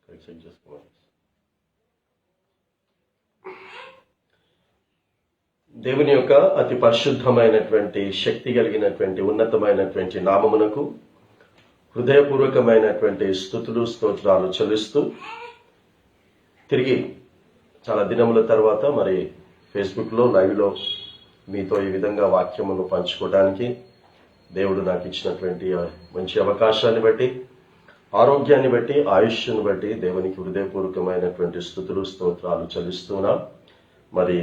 Correction చేసుకోవాలి. దేవుని యొక్క అతి పరిశుద్ధమైనటువంటి శక్తి కలిగినటువంటి ఉన్నతమైనటువంటి నామమునకు హృదయపూర్వకమైనటువంటి స్తుతులు స్తోత్రాలు చెల్లిస్తూ తిరిగి చాలా దినముల తర్వాత మరి ఫేస్బుక్లో లైవ్లో మీతో ఈ విధంగా వాక్యమును పంచుకోవడానికి దేవుడు నాకు ఇచ్చినటువంటి మంచి అవకాశాన్ని బట్టి, ఆరోగ్యాన్ని బట్టి, ఆయుష్ను బట్టి దేవునికి హృదయపూర్వకమైనటువంటి స్తుతులు స్తోత్రాలు చెల్లిస్తున్నా. మరి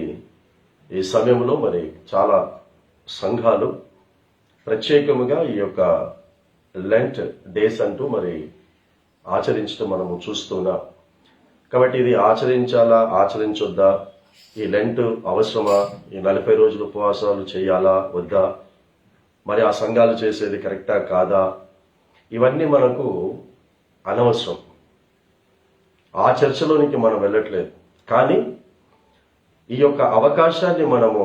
ఈ సమయంలో మరి చాలా సంఘాలు ప్రత్యేకముగా ఈ యొక్క లెంట్ డేస్ అంటూ మరి ఆచరించడం మనము చూస్తున్నాం. కాబట్టి ఇది ఆచరించాలా ఆచరించొద్దా, ఈ లెంట్ అవసరమా, ఈ 40 రోజులు ఉపవాసాలు చేయాలా వద్దా, మరి ఆ సంఘాలు చేసేది కరెక్టా కాదా, ఇవన్నీ మనకు అనవసరం. ఆ చర్చలోనికి మనం వెళ్ళట్లేదు. కానీ ఈ యొక్క అవకాశాన్ని మనము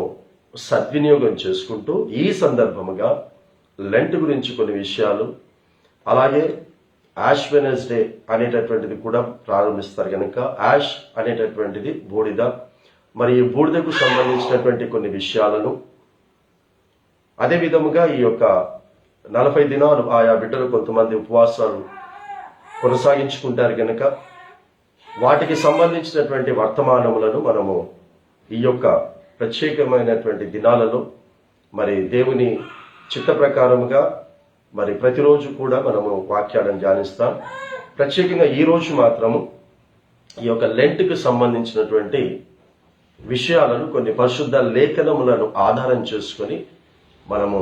సద్వినియోగం చేసుకుంటూ ఈ సందర్భముగా లెంట్ గురించి కొన్ని విషయాలు, అలాగే యాష్ వెనస్డే అనేటటువంటిది కూడా ప్రారంభిస్తారు కనుక యాష్ అనేటటువంటిది బూడిద, మరి ఈ బూడిదకు సంబంధించినటువంటి కొన్ని విషయాలను, అదే విధముగా ఈ యొక్క 40 దినాలు ఆయా బిడ్డలు కొంతమంది ఉపవాసాలు కొనసాగించుకుంటారు కనుక వాటికి సంబంధించినటువంటి వర్తమానములను మనము ఈ యొక్క ప్రత్యేకమైనటువంటి దినాలలో మరి దేవుని చిత్త ప్రకారముగా మరి ప్రతిరోజు కూడా మనము వాక్యాలను ధ్యానిస్తాం. ప్రత్యేకంగా ఈ రోజు మాత్రము ఈ యొక్క లెంట్కు సంబంధించినటువంటి విషయాలను కొన్ని పరిశుద్ధ లేఖనములను ఆధారం చేసుకొని మనము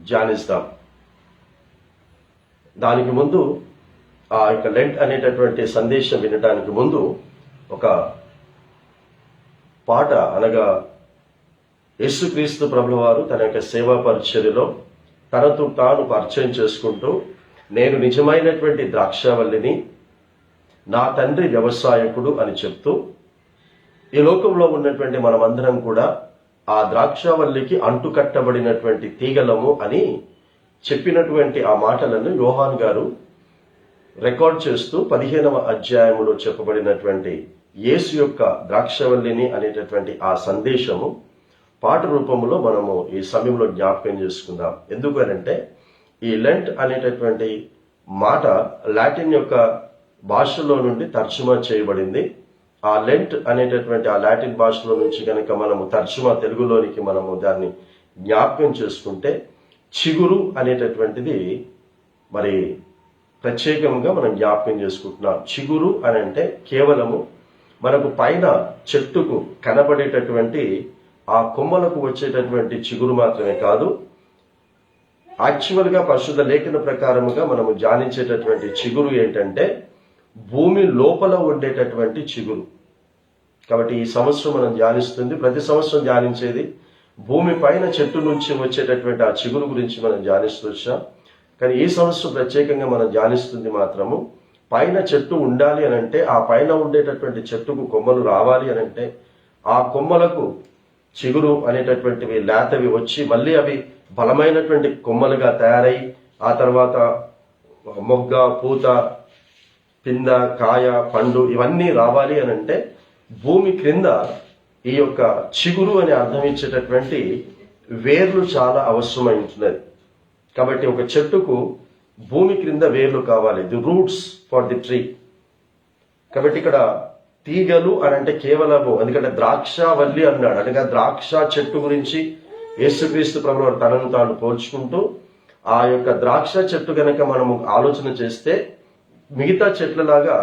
ధ్యానిస్తాం. దానికి ముందు ఆ యొక్క లెంట్ అనేటటువంటి సందేశం వినడానికి ముందు ఒక పాట, అనగా యేసుక్రీస్తు ప్రభుల వారు తన యొక్క సేవా పరిచర్యలో తనతో తాను పరిచయం చేసుకుంటూ, నేను నిజమైనటువంటి ద్రాక్షావల్లిని, నా తండ్రి వ్యవసాయకుడు అని చెప్తూ, ఈ లోకంలో ఉన్నటువంటి మనమందరం కూడా ఆ ద్రాక్షావల్లికి అంటుకట్టబడినటువంటి తీగలము అని చెప్పినటువంటి ఆ మాటలను యోహాన్ గారు రికార్డ్ చేస్తూ 15వ అధ్యాయములో చెప్పబడినటువంటి యేసు యొక్క ద్రాక్షవల్లిని అనేటటువంటి ఆ సందేశము పాట రూపంలో మనము ఈ సమయంలో జ్ఞాపకం చేసుకుందాం. ఎందుకనంటే ఈ లెంట్ అనేటటువంటి మాట లాటిన్ యొక్క భాషలో నుండి తర్జుమా చేయబడింది. ఆ లెంట్ అనేటటువంటి ఆ లాటిన్ భాషలో నుంచి కనుక మనము తర్జుమా తెలుగులోనికి మనము దాన్ని జ్ఞాపకం చేసుకుంటే చిగురు అనేటటువంటిది మరి ప్రత్యేకంగా మనం జ్ఞాపకం చేసుకుంటున్నాం. చిగురు అని అంటే కేవలము మనకు పైన చెట్టుకు కనబడేటటువంటి ఆ కొమ్మలకు వచ్చేటటువంటి చిగురు మాత్రమే కాదు, యాక్చువల్గా పరిశుద్ధ లేఖన ప్రకారముగా మనము ధ్యానించేటటువంటి చిగురు ఏంటంటే భూమి లోపల ఉండేటటువంటి చిగురు. కాబట్టి ఈ సంవత్సరం మనం ధ్యానిస్తుంది, ప్రతి సంవత్సరం ధ్యానించేది భూమి పైన చెట్టు నుంచి వచ్చేటటువంటి ఆ చిగురు గురించి మనం ధ్యానిస్తూ వచ్చాం. కానీ ఈ సంవత్సరం ప్రత్యేకంగా మనం ధ్యానిస్తుంది మాత్రము పైన చెట్టు ఉండాలి అని అంటే, ఆ పైన ఉండేటటువంటి చెట్టుకు కొమ్మలు రావాలి అని అంటే, ఆ కొమ్మలకు చిగురు అనేటటువంటివి లేతవి వచ్చి మళ్ళీ అవి బలమైనటువంటి కొమ్మలుగా తయారై ఆ తర్వాత మొగ్గ, పూత, పింద, కాయ, పండు ఇవన్నీ రావాలి అని అంటే భూమి క్రింద ఈ యొక్క చిగురు అని అర్థం ఇచ్చేటటువంటి వేర్లు చాలా అవసరమై ఉంటున్నది. కాబట్టి ఒక చెట్టుకు భూమి క్రింద వేర్లు కావాలి, the roots for the tree. కాబట్టి ఇక్కడ తీగలు అని అంటే కేవలము, ఎందుకంటే ద్రాక్షవల్లి అన్నాడు, అనగా ద్రాక్ష చెట్టు గురించి యేసుక్రీస్తు ప్రభువు తనను తాను పోల్చుకుంటూ, ఆ యొక్క ద్రాక్ష చెట్టు గనక మనము ఆలోచన చేస్తే మిగతా చెట్లలాగా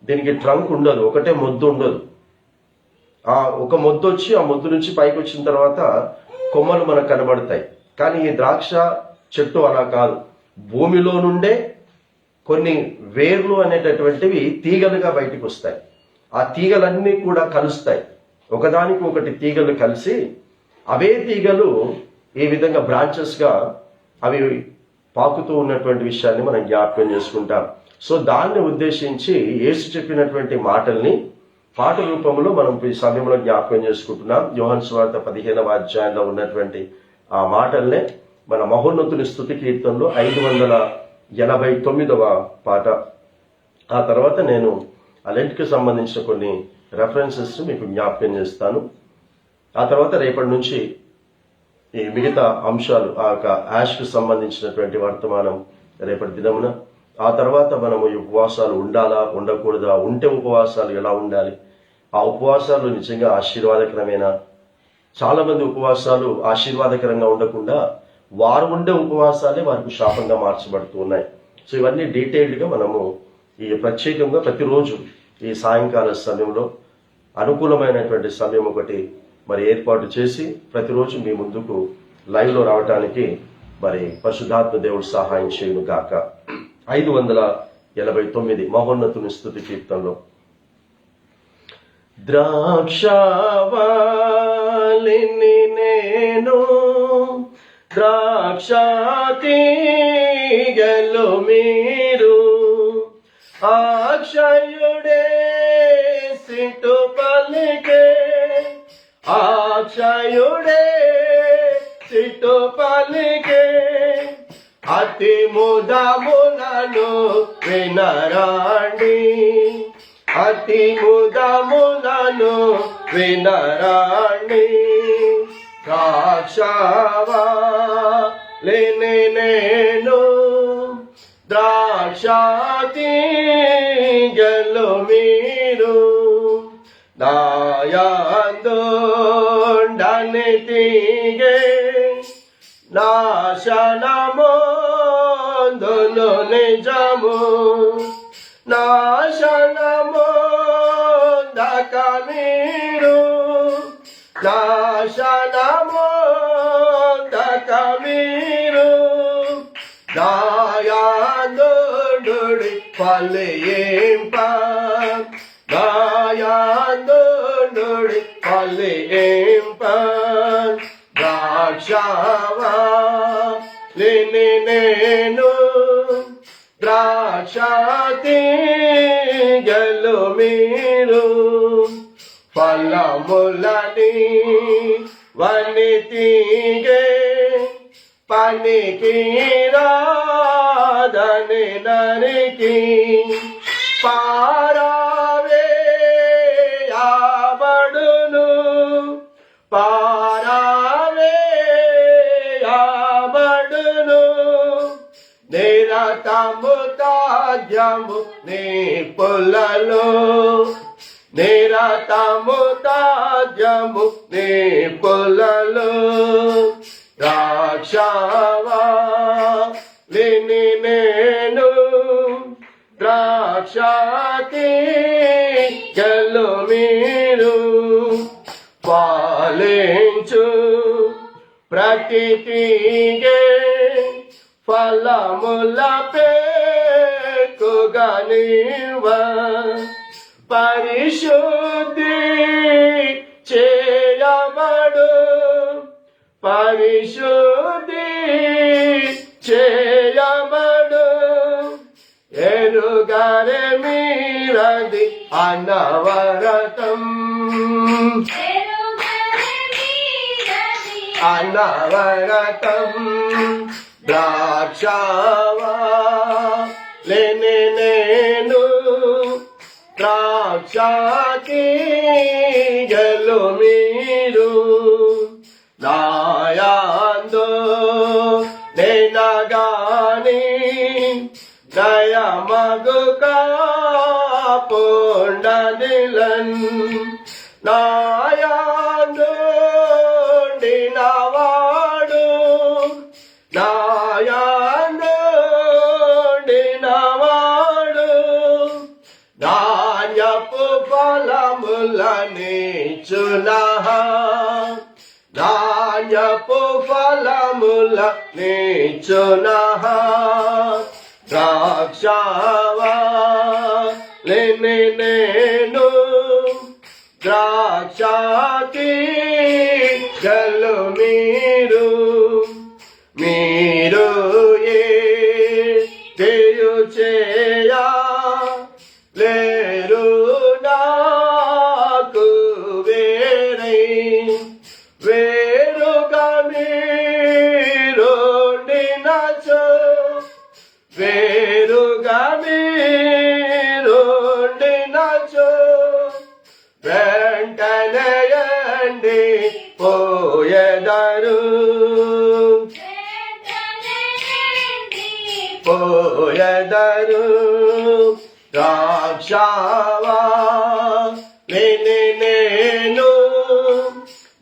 దీనికి ట్రంక్ ఉండదు, ఒకటే మొద్దు ఉండదు. ఆ ఒక మొద్దు వచ్చి ఆ మొద్దు నుంచి పైకి వచ్చిన తర్వాత కొమ్మలు మనకు కనబడతాయి. కానీ ఈ ద్రాక్ష చెట్టు అలా కాదు, భూమిలో నుండే కొన్ని వేర్లు అనేటటువంటివి తీగలుగా బయటకు వస్తాయి. ఆ తీగలన్నీ కూడా కలుస్తాయి, ఒకదానికి ఒకటి తీగలు కలిసి అవే తీగలు ఈ విధంగా బ్రాంచెస్ గా అవి పాకుతూ ఉన్నటువంటి విషయాన్ని మనం జ్ఞాపకం చేసుకుంటాం. సో దాన్ని ఉద్దేశించి యేసు చెప్పినటువంటి మాటల్ని పాట రూపంలో మనం ఈ సమయంలో జ్ఞాపకం చేసుకుంటున్నాం. యోహాను సువార్త 15వ అధ్యాయంలో ఉన్నటువంటి ఆ మాటల్నే మన మహోన్నతుని స్తుతి కీర్తనలో 589వ పాట ఆ తర్వాత నేను ఆ లెంట్కి సంబంధించిన కొన్ని రెఫరెన్సెస్ మీకు జ్ఞాపకం చేస్తాను. ఆ తర్వాత రేపటి నుంచి ఈ మిగతా అంశాలు ఆ యొక్క యాష్కు సంబంధించినటువంటి వర్తమానం రేపటి దినమున. ఆ తర్వాత మనము ఈ ఉపవాసాలు ఉండాలా ఉండకూడదా, ఉంటే ఉపవాసాలు ఎలా ఉండాలి, ఆ ఉపవాసాలు నిజంగా ఆశీర్వాదకరమేనా. చాలా మంది ఉపవాసాలు ఆశీర్వాదకరంగా ఉండకుండా వారు ఉండే ఉపవాసాలే వారికి శాపంగా మార్చబడుతూ ఉన్నాయి. సో ఇవన్నీ డీటెయిల్డ్గా మనము ఈ ప్రత్యేకంగా ప్రతిరోజు ఈ సాయంకాల సమయంలో అనుకూలమైనటువంటి సమయం ఒకటి మరి ఏర్పాటు చేసి ప్రతిరోజు మీ ముందుకు లైవ్లో రావడానికి మరి పరిశుద్ధాత్మ దేవుడు సహాయం చేయును గాక. 589 మహోన్నతుని స్తుతి కీర్తనలో ద్రాక్షావల్లిని నేను ద్రాక్షాతీగెలు మీరు అక్షయుడే సిటు పలికే అక్షయుడే సిటు పలికే అతి ముదములను వినరాండి అతి ముదములను వినరాండి ద్రాక్షావల్లిని నేను ద్రాక్షాతీగెలు మీరు నాయందుండని తీగె నాశనమొందును నిజము నాశనమొందక మీరు నాశనమొందక మీరు దాయాందుడి ఫలింప దాయాందుడి ఫలింప ద్రాక్షావల్లిని నేను ద్రాక్షాతీగెలు మీరు ఫలములని వని తీగే పనికి రాదని నరికి పారావేయబడును పారావేయబడును నిరతము తాజ్యము నీ పొలలో నిరతము తాజ్యము నీ పొలలో ద్రాక్షావల్లిని నేను ద్రాక్షాతీగెలు మీరు ఫలించు ప్రతి తీగె ఫలముల పేకుగనివ పరిశుద్ధి చేయబడు పరిశుద్ధి చేయబడు ఎరుగరే మీరది అనవరతం అనవరతం ద్రాక్షావల్లిని నేను ద్రాక్షాతీగెలు మీరు నాయందు నేనగాని నయమగు కాపుండనిలన్ నాయందుండినవాడు నాయందుండినవాడు ధాన్యపు ఫలములనిచ్చునః ధాన్యపు ఫలములనిచ్చునః ద్రాక్షావల్లిని నేను ద్రాక్షాతీగెలు మీరు మీరు ఏయు చేయా లేరు నాకు వేరుగా మీరుండినచో వేరుగా మీరు తలచు వెంటనే ఎండి పోయెదరు ద్రాక్షావల్లిని నేను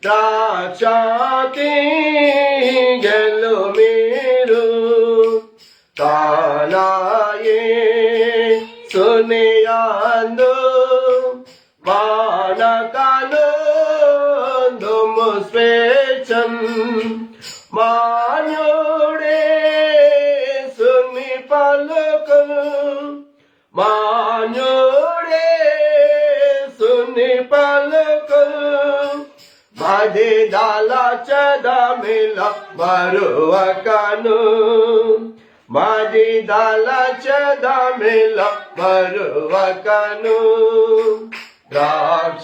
ద్రాక్షాతీగెలు మీరు యేసునియందు వానకలుందుము స్వేచ్ఛం మాన్యుడేసుని పలుకు మాన్యుడేసుని పలుకు మది దళచదమిల మరువకను మది దళచదమిల మరువకను ద్రాక్షావల్లిని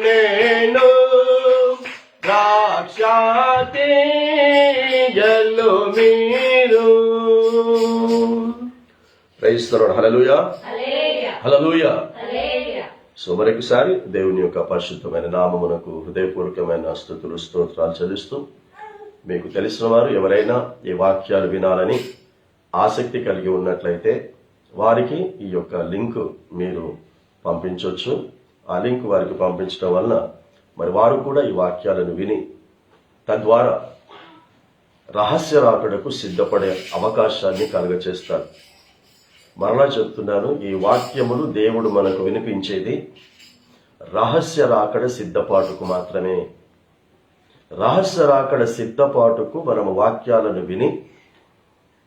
నేను ద్రాక్షాతీగెలు మీరు. Praise the lord. Hallelujah hallelujah. So మరొకసారి దేవుని యొక్క పరిశుద్ధమైన నామమునకు హృదయపూర్వకమైన స్తుతులు స్తోత్రాలు చెల్లిస్తూ, మీకు తెలిసిన వారు ఎవరైనా ఈ వాక్యాలు వినాలని ఆసక్తి కలిగి ఉన్నట్లయితే వారికి ఈ యొక్క లింక్ మీరు పంపించవచ్చు. ఆ లింక్ వారికి పంపించడం వలన మరి వారు కూడా ఈ వాక్యాలను విని తద్వారా రహస్య రాకడకు సిద్ధపడే అవకాశాన్ని కలుగచేస్తారు. మరలా చెప్తున్నాను, ఈ వాక్యములు దేవుడు మనకు వినిపించేది రహస్య రాకడ సిద్ధపాటుకు మాత్రమే. రహస్య రాకడ సిద్ధపాటుకు మనము వాక్యాలను విని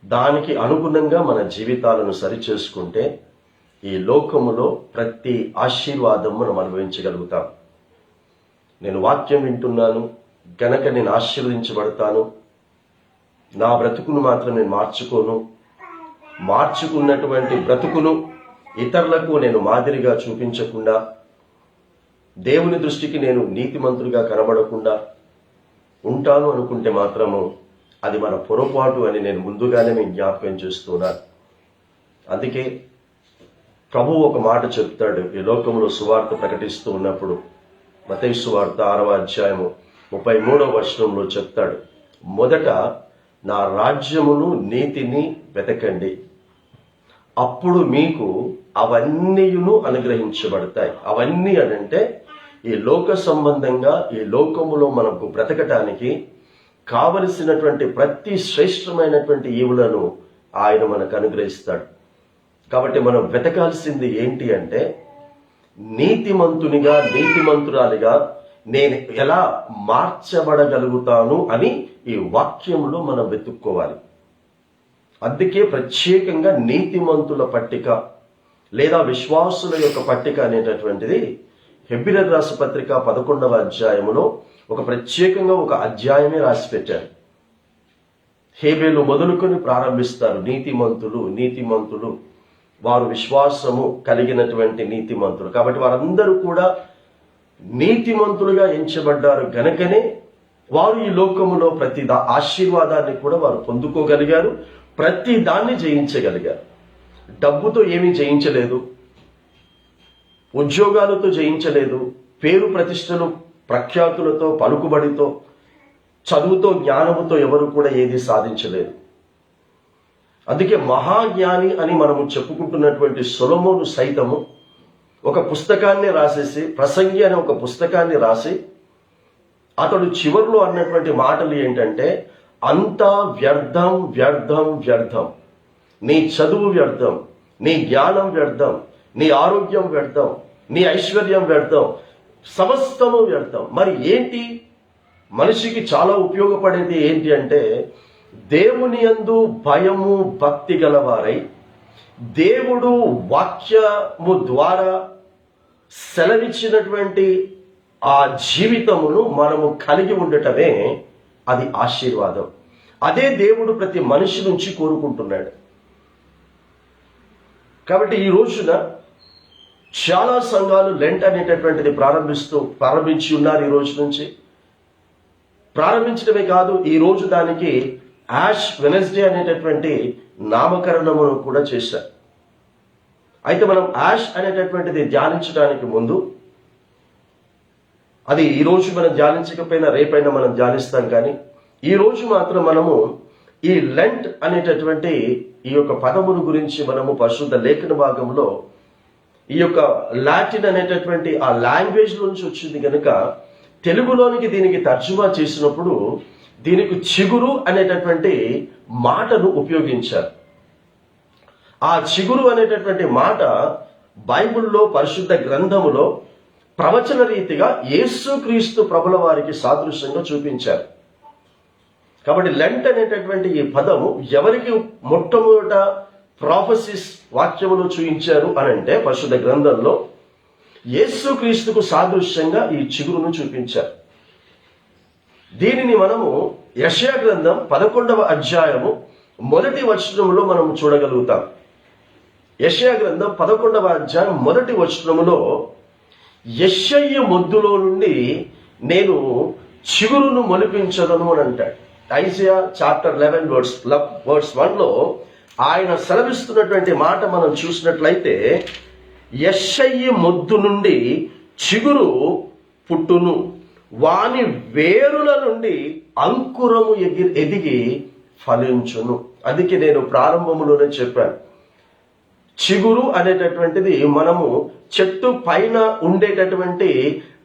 దానికి అనుగుణంగా మన జీవితాలను సరిచేసుకుంటే ఈ లోకములో ప్రతి ఆశీర్వాదం మనం అనుభవించగలుగుతాం. నేను వాక్యం వింటున్నాను గనక నేను ఆశీర్వదించబడతాను, నా బ్రతుకును మాత్రం నేను మార్చుకున్నటువంటి బ్రతుకును ఇతరులకు నేను మాదిరిగా చూపించకుండా, దేవుని దృష్టికి నేను నీతిమంతుడిగా కనబడకుండా ఉంటాను అనుకుంటే మాత్రము అది మన పొరపాటు అని నేను ముందుగానే మీకు జ్ఞాపకం చేస్తున్నాను. అందుకే ప్రభువు ఒక మాట చెప్తాడు ఈ లోకంలో సువార్త ప్రకటిస్తూ ఉన్నప్పుడు. మత్తయి సువార్త 6వ అధ్యాయము 33వ వచనంలో చెప్తాడు, మొదట నా రాజ్యమును నీతిని వెతకండి, అప్పుడు మీకు అవన్నీయును అనుగ్రహించబడతాయి. అవన్నీ అనంటే ఈ లోక సంబంధంగా ఈ లోకములో మనకు బ్రతకటానికి కావలసినటువంటి ప్రతి శ్రేష్టమైనటువంటి ఈవులను ఆయన మనకు అనుగ్రహిస్తాడు. కాబట్టి మనం వెతకాల్సింది ఏంటి అంటే, నీతిమంతురాలిగా నేను ఎలా మార్చబడగలుగుతాను అని ఈ వాక్యంలో మనం వెతుక్కోవాలి. అందుకే ప్రత్యేకంగా నీతిమంతుల పట్టిక లేదా విశ్వాసుల యొక్క పట్టిక అనేటటువంటిది హెబ్రీయులకు రాసిన పత్రిక 11వ అధ్యాయములో ఒక ప్రత్యేకంగా ఒక అధ్యాయమే రాసి పెట్టారు. హేబేలు మొదలుకొని ప్రారంభిస్తారు. నీతిమంతులు వారు విశ్వాసము కలిగినటువంటి నీతిమంతులు. కాబట్టి వారందరూ కూడా నీతిమంతులుగా ఎంచబడ్డారు గనకనే వారు ఈ లోకములో ప్రతి ఆశీర్వాదాన్ని కూడా వారు పొందుకోగలిగారు, ప్రతి దాన్ని జయించగలిగారు. డబ్బుతో ఏమీ జయించలేదు, ఉద్యోగాలతో జయించలేదు, పేరు ప్రతిష్టలు ప్రఖ్యాతులతో పలుకుబడితో చదువుతో జ్ఞానముతో ఎవరు కూడా ఏది సాధించలేదు. అందుకే మహాజ్ఞాని అని మనము చెప్పుకుంటున్నటువంటి సొలొమోను సైతము ఒక పుస్తకాన్ని రాసేసి, ప్రసంగి అనే ఒక పుస్తకాన్ని రాసి అతడు చివరిలో అన్నటువంటి మాటలు ఏంటంటే, అంతా వ్యర్థం వ్యర్థం వ్యర్థం, నీ చదువు వ్యర్థం, నీ జ్ఞానం వ్యర్థం, నీ ఆరోగ్యం వ్యర్థం, నీ ఐశ్వర్యం వ్యర్థం, సమస్తము వ్యర్థం. మరి ఏంటి మనిషికి చాలా ఉపయోగపడేది ఏంటి అంటే, దేవుని యందు భయము భక్తి గలవారై దేవుడు వాక్యము ద్వారా సెలవిచ్చినటువంటి ఆ జీవితమును మనము కలిగి ఉండటమే అది ఆశీర్వాదం. అదే దేవుడు ప్రతి మనిషి నుంచి కోరుకుంటున్నాడు. కాబట్టి ఈ రోజున చాలా సంఘాలు లెంట్ అనేటటువంటిది ప్రారంభించి ఉన్నారు. ఈ రోజు నుంచి ప్రారంభించడమే కాదు, ఈ రోజు దానికి యాష్ వెనస్డే అనేటటువంటి నామకరణమును కూడా చేశారు. అయితే మనం యాష్ అనేటటువంటిది ధ్యానించడానికి ముందు, అది ఈ రోజు మనం ధ్యానించకపోయినా రేపైనా మనం ధ్యానిస్తాం, కానీ ఈ రోజు మాత్రం మనము ఈ లెంట్ అనేటటువంటి ఈ యొక్క పదమును గురించి మనము పరిశుద్ధ లేఖన భాగంలో ఈ యొక్క లాటిన్ అనేటటువంటి ఆ లాంగ్వేజ్ నుంచి వచ్చింది కనుక తెలుగులోనికి దీనికి తర్జుమా చేసినప్పుడు దీనికి చిగురు అనేటటువంటి మాటను ఉపయోగించారు. ఆ చిగురు అనేటటువంటి మాట బైబిల్లో పరిశుద్ధ గ్రంథములో ప్రవచన రీతిగా యేసుక్రీస్తు ప్రభుల వారికి సాదృశ్యంగా చూపించారు. కాబట్టి లెంట్ అనేటటువంటి ఈ పదము ఎవరికి మొట్టమొదట ప్రాఫెసిస్ వాక్యములు చూపించారు అని అంటే పరిశుద్ధ గ్రంథంలో యేసుక్రీస్తుకు సాదృశ్యంగా ఈ చిగురును చూపించారు. దీనిని మనము యెషయా గ్రంథం 11వ అధ్యాయము 1వ వచనములో మనము చూడగలుగుతాం. యెషయా గ్రంథం 11వ అధ్యాయం 1వ వచనములో యెషయ్య మొద్దులో నుండి నేను చిగురును మొలిపించదను అని అంటాడు. ఐజియా చాప్టర్ 11 వర్స్ 1లో ఆయన సెలవిస్తున్నటువంటి మాట మనం చూసినట్లయితే యెషయ్య మొద్దు నుండి చిగురు పుట్టును, వాని వేరుల నుండి అంకురము ఎదిగి ఫలించును. అందుకే నేను ప్రారంభంలోనే చెప్పాను, చిగురు అనేటటువంటిది మనము చెట్టు పైన ఉండేటటువంటి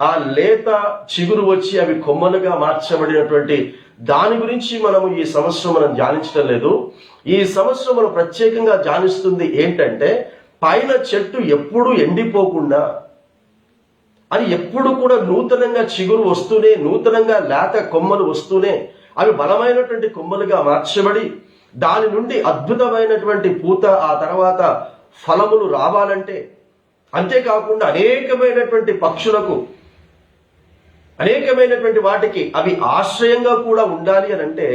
ఆ లేత చిగురు వచ్చి అవి కొమ్మలుగా మార్చబడినటువంటి దాని గురించి మనము ఈ సంవత్సరం మనం ధ్యానించడం లేదు. ఈ సంవత్సరం మనం ప్రత్యేకంగా ధ్యానిస్తుంది ఏంటంటే పైన చెట్టు ఎప్పుడు ఎండిపోకుండా అది ఎప్పుడు కూడా నూతనంగా చిగురు వస్తూనే, నూతనంగా లేత కొమ్మలు వస్తూనే అవి బలమైనటువంటి కొమ్మలుగా మార్చబడి దాని నుండి అద్భుతమైనటువంటి పూత, ఆ తర్వాత ఫలములు రావాలంటే, అంతేకాకుండా అనేకమైనటువంటి పక్షులకు, అనేకమైనటువంటి వాటికి అవి ఆశ్రయంగా కూడా ఉండాలి అని అంటే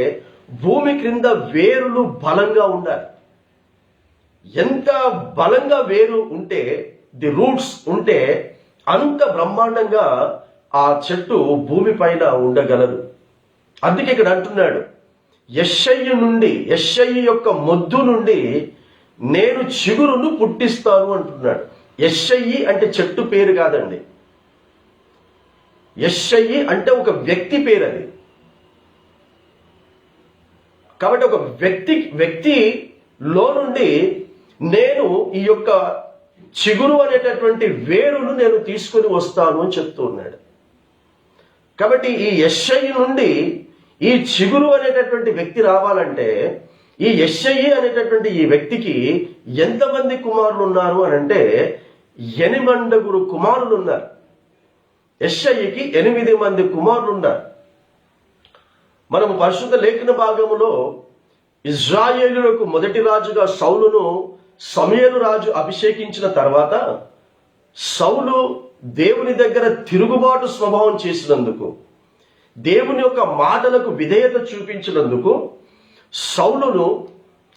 భూమి క్రింద వేరులు బలంగా ఉండాలి. ఎంత బలంగా వేరు ఉంటే, ది రూట్స్ ఉంటే అంత బ్రహ్మాండంగా ఆ చెట్టు భూమి పైన ఉండగలదు. అందుకే ఇక్కడ అంటున్నాడు, యెషయ్య యొక్క మొద్దు నుండి నేను చిగురును పుట్టిస్తాను అంటున్నాడు. యెషయి అంటే చెట్టు పేరు కాదండి. యెషయి అంటే ఒక వ్యక్తి పేరు అది. కాబట్టి ఒక వ్యక్తిలో నుండి నేను ఈ యొక్క చిగురు అనేటటువంటి వేరును నేను తీసుకొని వస్తాను అని చెప్తూ ఉన్నాడు. కాబట్టి ఈ యెషయి నుండి ఈ చిగురు అనేటటువంటి వ్యక్తి రావాలంటే ఈ యెషయి అనేటటువంటి ఈ వ్యక్తికి ఎంతమంది కుమారులు ఉన్నారు అని అంటే 8 కుమారులు ఉన్నారు. యెషయికి 8 మంది కుమారులు ఉన్నారు. మనము పరిశుద్ధ లేఖన భాగములో ఇజ్రాయేలులకు మొదటి రాజుగా సౌలును సమూయేలు రాజు అభిషేకించిన తర్వాత సౌలు దేవుని దగ్గర తిరుగుబాటు స్వభావం చేసినందుకు, దేవుని యొక్క మాటలకు విధేయత చూపించినందుకు, సౌలును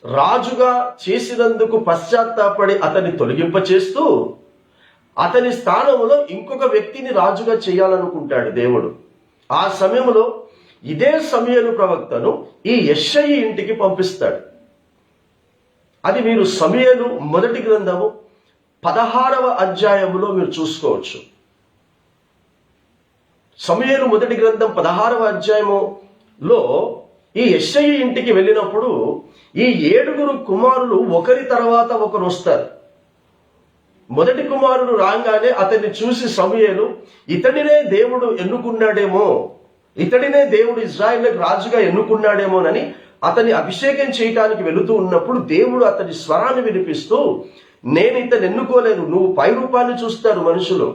రాజుగా చేసినందుకు పశ్చాత్తాపడి అతన్ని తొలగింపచేస్తూ అతని స్థానంలో ఇంకొక వ్యక్తిని రాజుగా చేయాలనుకుంటాడు దేవుడు. ఆ సమయంలో ఇదే సమూయేలు ప్రవక్తను ఈ యెషయి ఇంటికి పంపిస్తాడు. అది మీరు సమూయేలు మొదటి గ్రంథము 16వ అధ్యాయములో మీరు చూసుకోవచ్చు. సమూయేలు మొదటి గ్రంథం 16వ అధ్యాయములో ఈ యెషయి ఇంటికి వెళ్ళినప్పుడు ఈ 7 కుమారులు ఒకరి తర్వాత ఒకరు వస్తారు. మొదటి కుమారుడు రాగానే అతన్ని చూసి సమూయేలు ఇతడినే దేవుడు ఎన్నుకున్నాడేమో, ఇతడినే దేవుడు ఇజ్రాయేలుకు రాజుగా ఎన్నుకున్నాడేమోనని అతన్ని అభిషేకం చేయటానికి వెళుతూ ఉన్నప్పుడు దేవుడు అతని స్వరాన్ని వినిపిస్తూ, నేను ఇతను ఎన్నుకోలేదు, నువ్వు పై రూపాన్ని చూస్తారు మనుషులు,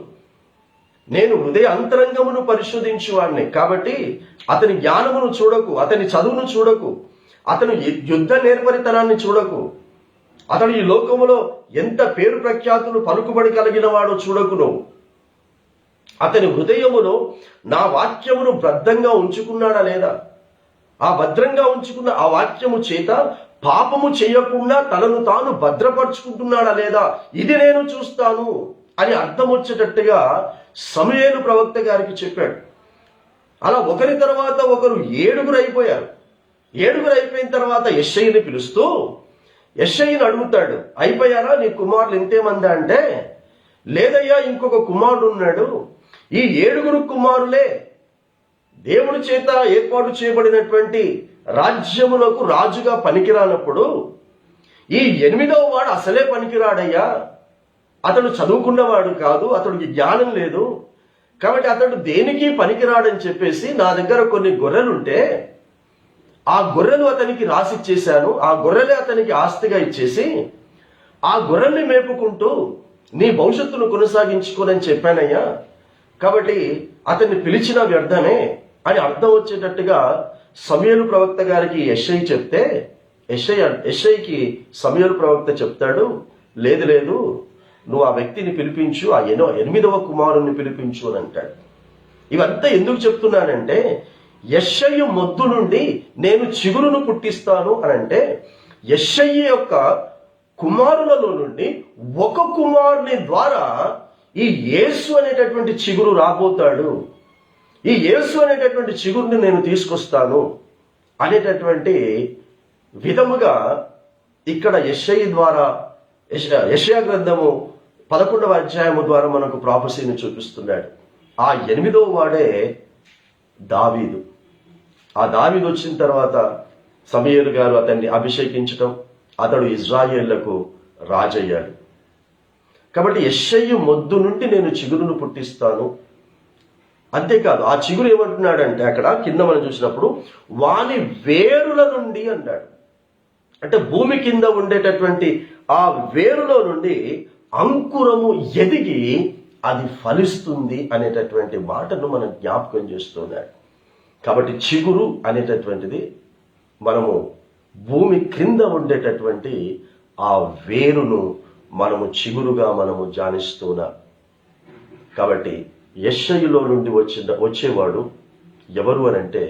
నేను హృదయ అంతరంగమును పరిశోధించువాడిని, కాబట్టి అతని జ్ఞానమును చూడకు, అతని చదువును చూడకు, అతను యుద్ధ నేర్పరితనాన్ని చూడకు, అతడు ఈ లోకములో ఎంత పేరు ప్రఖ్యాతులు పలుకుబడి కలిగిన వాడో చూడకు, నువ్వు అతని హృదయములో నా వాక్యమును భద్రంగా ఉంచుకున్నాడా లేదా, ఆ భద్రంగా ఉంచుకున్న ఆ వాక్యము చేత పాపము చేయకుండా తనను తాను భద్రపరుచుకుంటున్నాడా లేదా, ఇది నేను చూస్తాను అని అర్థం వచ్చేటట్టుగా సమూయేలు ప్రవక్త గారికి చెప్పాడు. అలా ఒకరి తర్వాత ఒకరు 7 అయిపోయారు. 7 అయిపోయిన తర్వాత యెషయిని పిలుస్తూ, యెషయిని అడుగుతాడు, అయిపోయారా నీ కుమారులు ఇంతేమంది అంటే, లేదయ్యా ఇంకొక కుమారుడు ఉన్నాడు. ఈ 7 కుమారులే దేవుడి చేత ఏర్పాటు చేయబడినటువంటి రాజ్యములకు రాజుగా పనికిరానప్పుడు ఈ 8వ వాడు అసలే పనికిరాడయ్యా. అతడు చదువుకున్నవాడు కాదు, అతడికి జ్ఞానం లేదు, కాబట్టి అతడు దేనికి పనికిరాడని చెప్పేసి నా దగ్గర కొన్ని గొర్రెలుంటే ఆ గొర్రెలు అతనికి రాసిచ్చేశాను. ఆ గొర్రెలే అతనికి ఆస్తిగా ఇచ్చేసి ఆ గొర్రెల్ని మేపుకుంటూ నీ భవిష్యత్తును కొనసాగించుకోనని చెప్పానయ్యా. కాబట్టి అతన్ని పిలిచిన వ్యర్థమే అని అర్థం వచ్చేటట్టుగా సమూయేలు ప్రవక్త గారికి యెషయి చెప్తే, యెషయికి సమూయేలు ప్రవక్త చెప్తాడు, లేదు లేదు, నువ్వు ఆ వ్యక్తిని పిలిపించు, ఆ 8వ కుమారుణ్ణి పిలిపించు అని అంటాడు. ఇవంతా ఎందుకు చెప్తున్నానంటే, యెషయి మొద్దు నుండి నేను చిగురును పుట్టిస్తాను అని అంటే, యెషయి యొక్క కుమారులలో నుండి ఒక కుమారుని ద్వారా ఈ యేసు అనేటటువంటి చిగురు రాబోతాడు. ఈ యేసు అనేటటువంటి చిగురుని నేను తీసుకొస్తాను అనేటటువంటి విధముగా ఇక్కడ యెషయి ద్వారా, యెషయా గ్రంథము 11వ అధ్యాయము ద్వారా మనకు ప్రాఫెసీని చూపిస్తున్నాడు. ఆ 8వ వాడే దావీదు. ఆ దావీదు వచ్చిన తర్వాత సమూయేలు గారు అతన్ని అభిషేకించటం, అతడు ఇజ్రాయేళ్లకు రాజయ్యాడు. కాబట్టి యెషయి మొద్దు నుండి నేను చిగురును పుట్టిస్తాను. అంతేకాదు, ఆ చిగురు ఏమంటున్నాడంటే అక్కడ కింద మనం చూసినప్పుడు వాని వేరుల నుండి అన్నాడు. అంటే భూమి కింద ఉండేటటువంటి ఆ వేరులో నుండి అంకురము ఎదిగి అది ఫలిస్తుంది అనేటటువంటి మాటను మనం జ్ఞాపకం చేస్తున్నాడు. కాబట్టి చిగురు అనేటటువంటిది మనము భూమి క్రింద ఉండేటటువంటి ఆ వేరును మనము చిగురుగా మనము ధ్యానిస్తున్నాం. కాబట్టి యెషయిలో నుండి వచ్చేవాడు ఎవరు అనంటే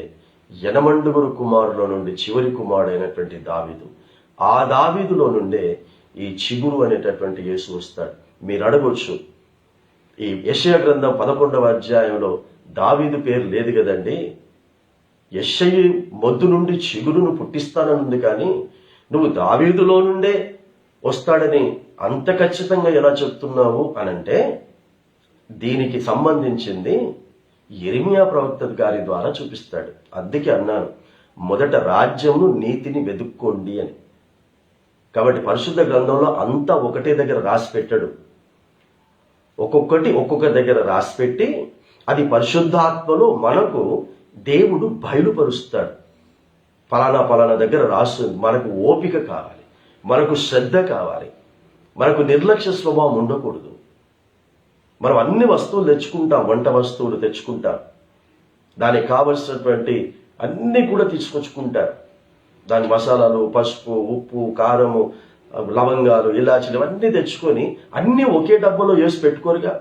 8 కుమారుల నుండి చివరి కుమారుడైనటువంటి దావీదు. ఆ దావీదులో నుండే ఈ చిగురు అనేటటువంటి యేసు వస్తాడు. మీరు అడగొచ్చు, ఈ యెషయా గ్రంథం 11వ అధ్యాయంలో దావీదు పేరు లేదు కదండి, యెషయి మొద్దు నుండి చిగురును పుట్టిస్తాననుంది, కానీ నువ్వు దావీదులో నుండే వస్తాడని అంత ఖచ్చితంగా ఎలా చెప్తున్నావు అనంటే, దీనికి సంబంధించింది యెరెమీయా ప్రవక్త గారి ద్వారా చూపిస్తాడు. అందుకే అన్నాను, మొదట రాజ్యమును నీతిని వెతుక్కోండి అని. కాబట్టి పరిశుద్ధ గ్రంథంలో అంతా ఒకటే దగ్గర రాసి పెట్టాడు. ఒక్కొక్కటి ఒక్కొక్క దగ్గర రాసి పెట్టి అది పరిశుద్ధాత్మలో మనకు దేవుడు బయలుపరుస్తాడు. ఫలానా దగ్గర రాస్తుంది. మనకు ఓపిక కావాలి, మనకు శ్రద్ధ కావాలి, మనకు నిర్లక్ష్య స్వభావం ఉండకూడదు. మనం అన్ని వస్తువులు తెచ్చుకుంటాం, వంట వస్తువులు తెచ్చుకుంటాం, దానికి కావలసినటువంటి అన్ని కూడా తీసుకొచ్చుకుంటారు. దాని మసాలాలు, పసుపు, ఉప్పు, కారము, లవంగాలు, ఇలాచీలు ఇవన్నీ తెచ్చుకొని అన్ని ఒకే డబ్బాలో వేసి పెట్టుకోరుగా.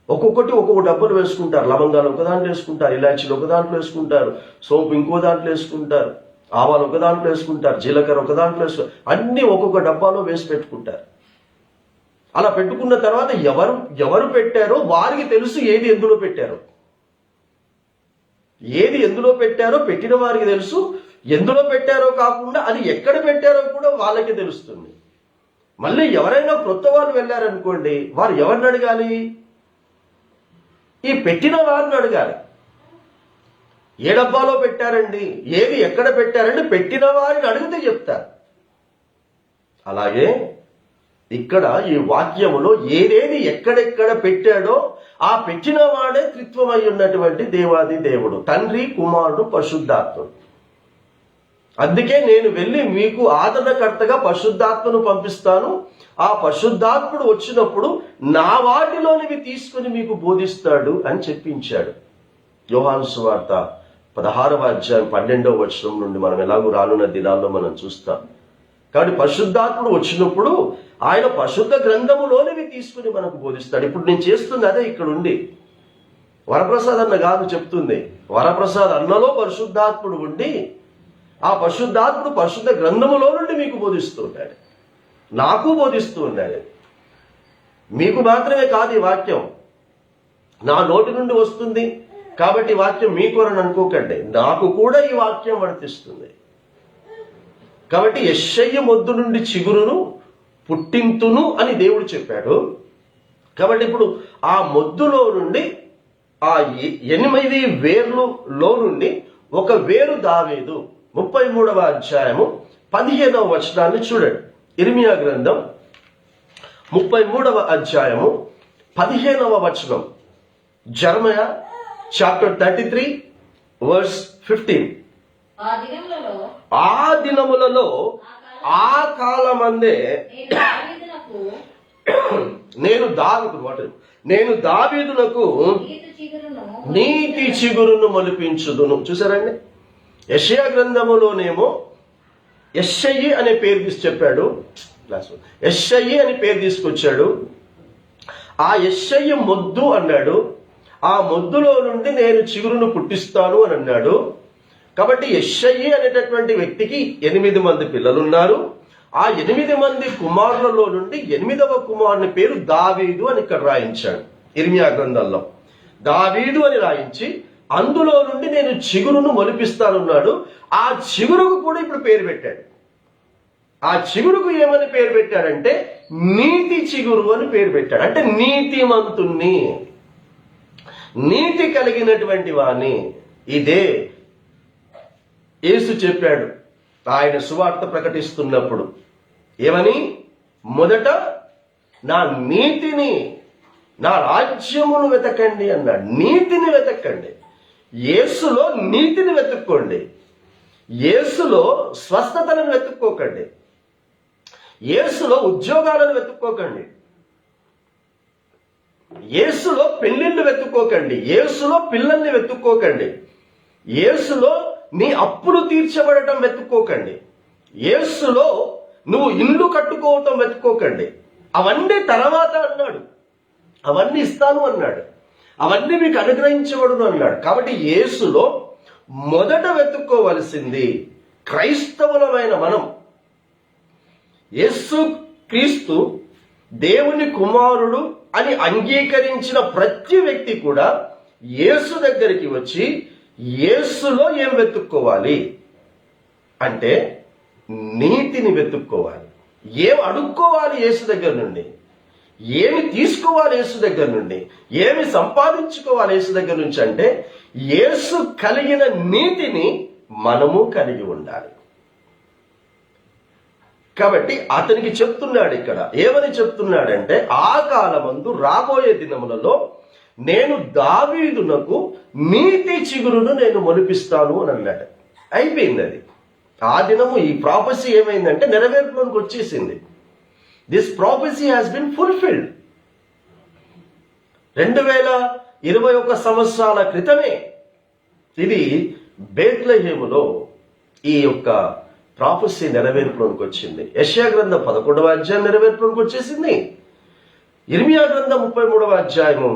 ఒక్కొక్కటి ఒక్కొక్క డబ్బులు వేసుకుంటారు. లవంగాలు ఒక దాంట్లో వేసుకుంటారు, ఇలాచీలు ఒక దాంట్లో వేసుకుంటారు, సోంపు ఇంకో దాంట్లో వేసుకుంటారు, ఆవాలు ఒక దాంట్లో వేసుకుంటారు, జీలకర్ర ఒక దాంట్లో వేసుకుంటారు, అన్ని ఒక్కొక్క డబ్బాలో వేసి పెట్టుకుంటారు. అలా పెట్టుకున్న తర్వాత ఎవరు పెట్టారో వారికి తెలుసు ఏది ఎందులో పెట్టారో. ఏది ఎందులో పెట్టారో పెట్టిన వారికి తెలుసు, ఎందులో పెట్టారో కాకుండా అది ఎక్కడ పెట్టారో కూడా వాళ్ళకి తెలుస్తుంది. మళ్ళీ ఎవరైనా క్రొత్త వాళ్ళు వెళ్ళారనుకోండి, వారు ఎవరిని అడగాలి? ఈ పెట్టిన వారిని అడగాలి. ఏ డబ్బాలో పెట్టారండి, ఏది ఎక్కడ పెట్టారండి, పెట్టిన వారిని అడిగితే చెప్తారు. అలాగే ఇక్కడ ఈ వాక్యములో ఏదేది ఎక్కడెక్కడ పెట్టాడో ఆ పెట్టిన వాడే త్రిత్వమై ఉన్నటువంటి దేవాది దేవుడు, తండ్రి, కుమారుడు, పరిశుద్ధాత్ముడు. అందుకే నేను వెళ్ళి మీకు ఆదరణకర్తగా పరిశుద్ధాత్మను పంపిస్తాను. ఆ పరిశుద్ధాత్ముడు వచ్చినప్పుడు నా వాటిలోనివి తీసుకుని మీకు బోధిస్తాడు అని చెప్పించాడు. యోహాను సువార్త 16వ అధ్యాయం 12వ వచనం నుండి మనం ఎలాగో రానున్న దినాల్లో మనం చూస్తాం. కాబట్టి పరిశుద్ధాత్ముడు వచ్చినప్పుడు ఆయన పరిశుద్ధ గ్రంథములోనివి తీసుకుని మనకు బోధిస్తాడు. ఇప్పుడు నేను చేస్తుంది అదే. ఇక్కడ ఉండి వరప్రసాద్ అన్న కాదు చెప్తుంది, వరప్రసాద్ అన్నలో పరిశుద్ధాత్ముడు ఉండి ఆ పరిశుద్ధాత్ముడు పరిశుద్ధ గ్రంథములో నుండి మీకు బోధిస్తూ ఉన్నాడు, నాకు బోధిస్తూ ఉన్నాడు. మీకు మాత్రమే కాదు ఈ వాక్యం, నా నోటి నుండి వస్తుంది కాబట్టి వాక్యం మీకు అని అనుకోకండి, నాకు కూడా ఈ వాక్యం వర్తిస్తుంది. కాబట్టి యెషయి మొద్దు నుండి చిగురును పుట్టింతును అని దేవుడు చెప్పాడు. కాబట్టి ఇప్పుడు ఆ మొద్దులో నుండి ఆ 8 వేర్లులో నుండి ఒక వేరు దావీదు. 33వ అధ్యాయము 15వ వచనాన్ని చూడండి. ఇర్మియా గ్రంథం 33వ అధ్యాయము 15వ వచనం. Jeremiah chapter 33 verse 15. ఆ దినములలో ఆ కాలమందే నేను దావీదునకు నీతి చిగురును మొలిపించుదును. చూసారండి, యెషయా గ్రంథములోనేమో యెషయి అనే పేరు తీసి చెప్పాడు, యెషయి అని పేరు తీసుకొచ్చాడు. ఆ యెషయి మొద్దు అన్నాడు, ఆ మొద్దులో నుండి నేను చిగురును పుట్టిస్తాను అని అన్నాడు. కాబట్టి యెషయి అనేటటువంటి వ్యక్తికి 8 మంది పిల్లలున్నారు. ఆ 8 మంది కుమారులలో నుండి 8వ కుమారుని పేరు దావీదు అని ఇక్కడ రాయించాడు ఇర్మియా గ్రంథంలో. దావీదు అని రాయించి అందులో నుండి నేను చిగురును మొలిపిస్తానున్నాడు. ఆ చిగురుకు కూడా ఇప్పుడు పేరు పెట్టాడు. ఆ చిగురుకు ఏమని పేరు పెట్టాడంటే నీతి చిగురు అని పేరు పెట్టాడు. అంటే నీతిమంతుణ్ణి, నీతి కలిగినటువంటి వాణ్ణి. ఇదే యేసు చెప్పాడు ఆయన సువార్త ప్రకటిస్తున్నప్పుడు. ఏమని? మొదట నా నీతిని, నా రాజ్యమును వెతకండి అన్నాడు. నీతిని వెతకండి. యేసులో నీతిని వెతుక్కోండి. యేసులో స్వస్థతలను వెతుక్కోకండి. యేసులో ఉద్యోగాలను వెతుక్కోకండి. యేసులో పెళ్లిళ్ళు వెతుక్కోకండి. యేసులో పిల్లల్ని వెతుక్కోకండి. యేసులో నీ అప్పులు తీర్చబడటం వెతుక్కోకండి. యేసులో నువ్వు ఇల్లు కట్టుకోవటం వెతుక్కోకండి. అవన్నీ తర్వాత అన్నాడు, అవన్నీ ఇస్తాను అన్నాడు, అవన్నీ మీకు అనుగ్రహించబడును అన్నాడు. కాబట్టి యేసులో మొదట వెతుక్కోవలసింది క్రైస్తవులమైన మనం. యేసు క్రీస్తు దేవుని కుమారుడు అని అంగీకరించిన ప్రతి వ్యక్తి కూడా యేసు దగ్గరికి వచ్చి యేసులో ఏం వెతుక్కోవాలి అంటే నీతిని వెతుక్కోవాలి. ఏం అడుక్కోవాలి యేసు దగ్గర నుండి, ఏమి తీసుకోవాలి యేసు దగ్గర నుండి, ఏమి సంపాదించుకోవాలి యేసు దగ్గర నుంచి అంటే యేసు కలిగిన నీతిని మనము కలిగి ఉండాలి. కాబట్టి అతనికి చెప్తున్నాడు ఇక్కడ, ఏమని చెప్తున్నాడంటే ఆ కాలమందు రాబోయే దినములలో నేను దావీదునకు నీతి చిగురును నేను మొలిపిస్తాను అని అన్నాడు. అయిపోయింది అది. ఆ దినము ఈ ప్రాఫెసీ ఏమైందంటే నెరవేర్పులోకి వచ్చేసింది. This prophecy has been fulfilled. 2021 సంవత్సరాల క్రితమే ఇది బేత్లెహేములో ఈ యొక్క ప్రాఫెసీ నెరవేర్పులోకి వచ్చింది. యెషయా గ్రంథం 11వ అధ్యాయం నెరవేర్పులోకి వచ్చేసింది. ఇర్మియా గ్రంథం 33వ అధ్యాయము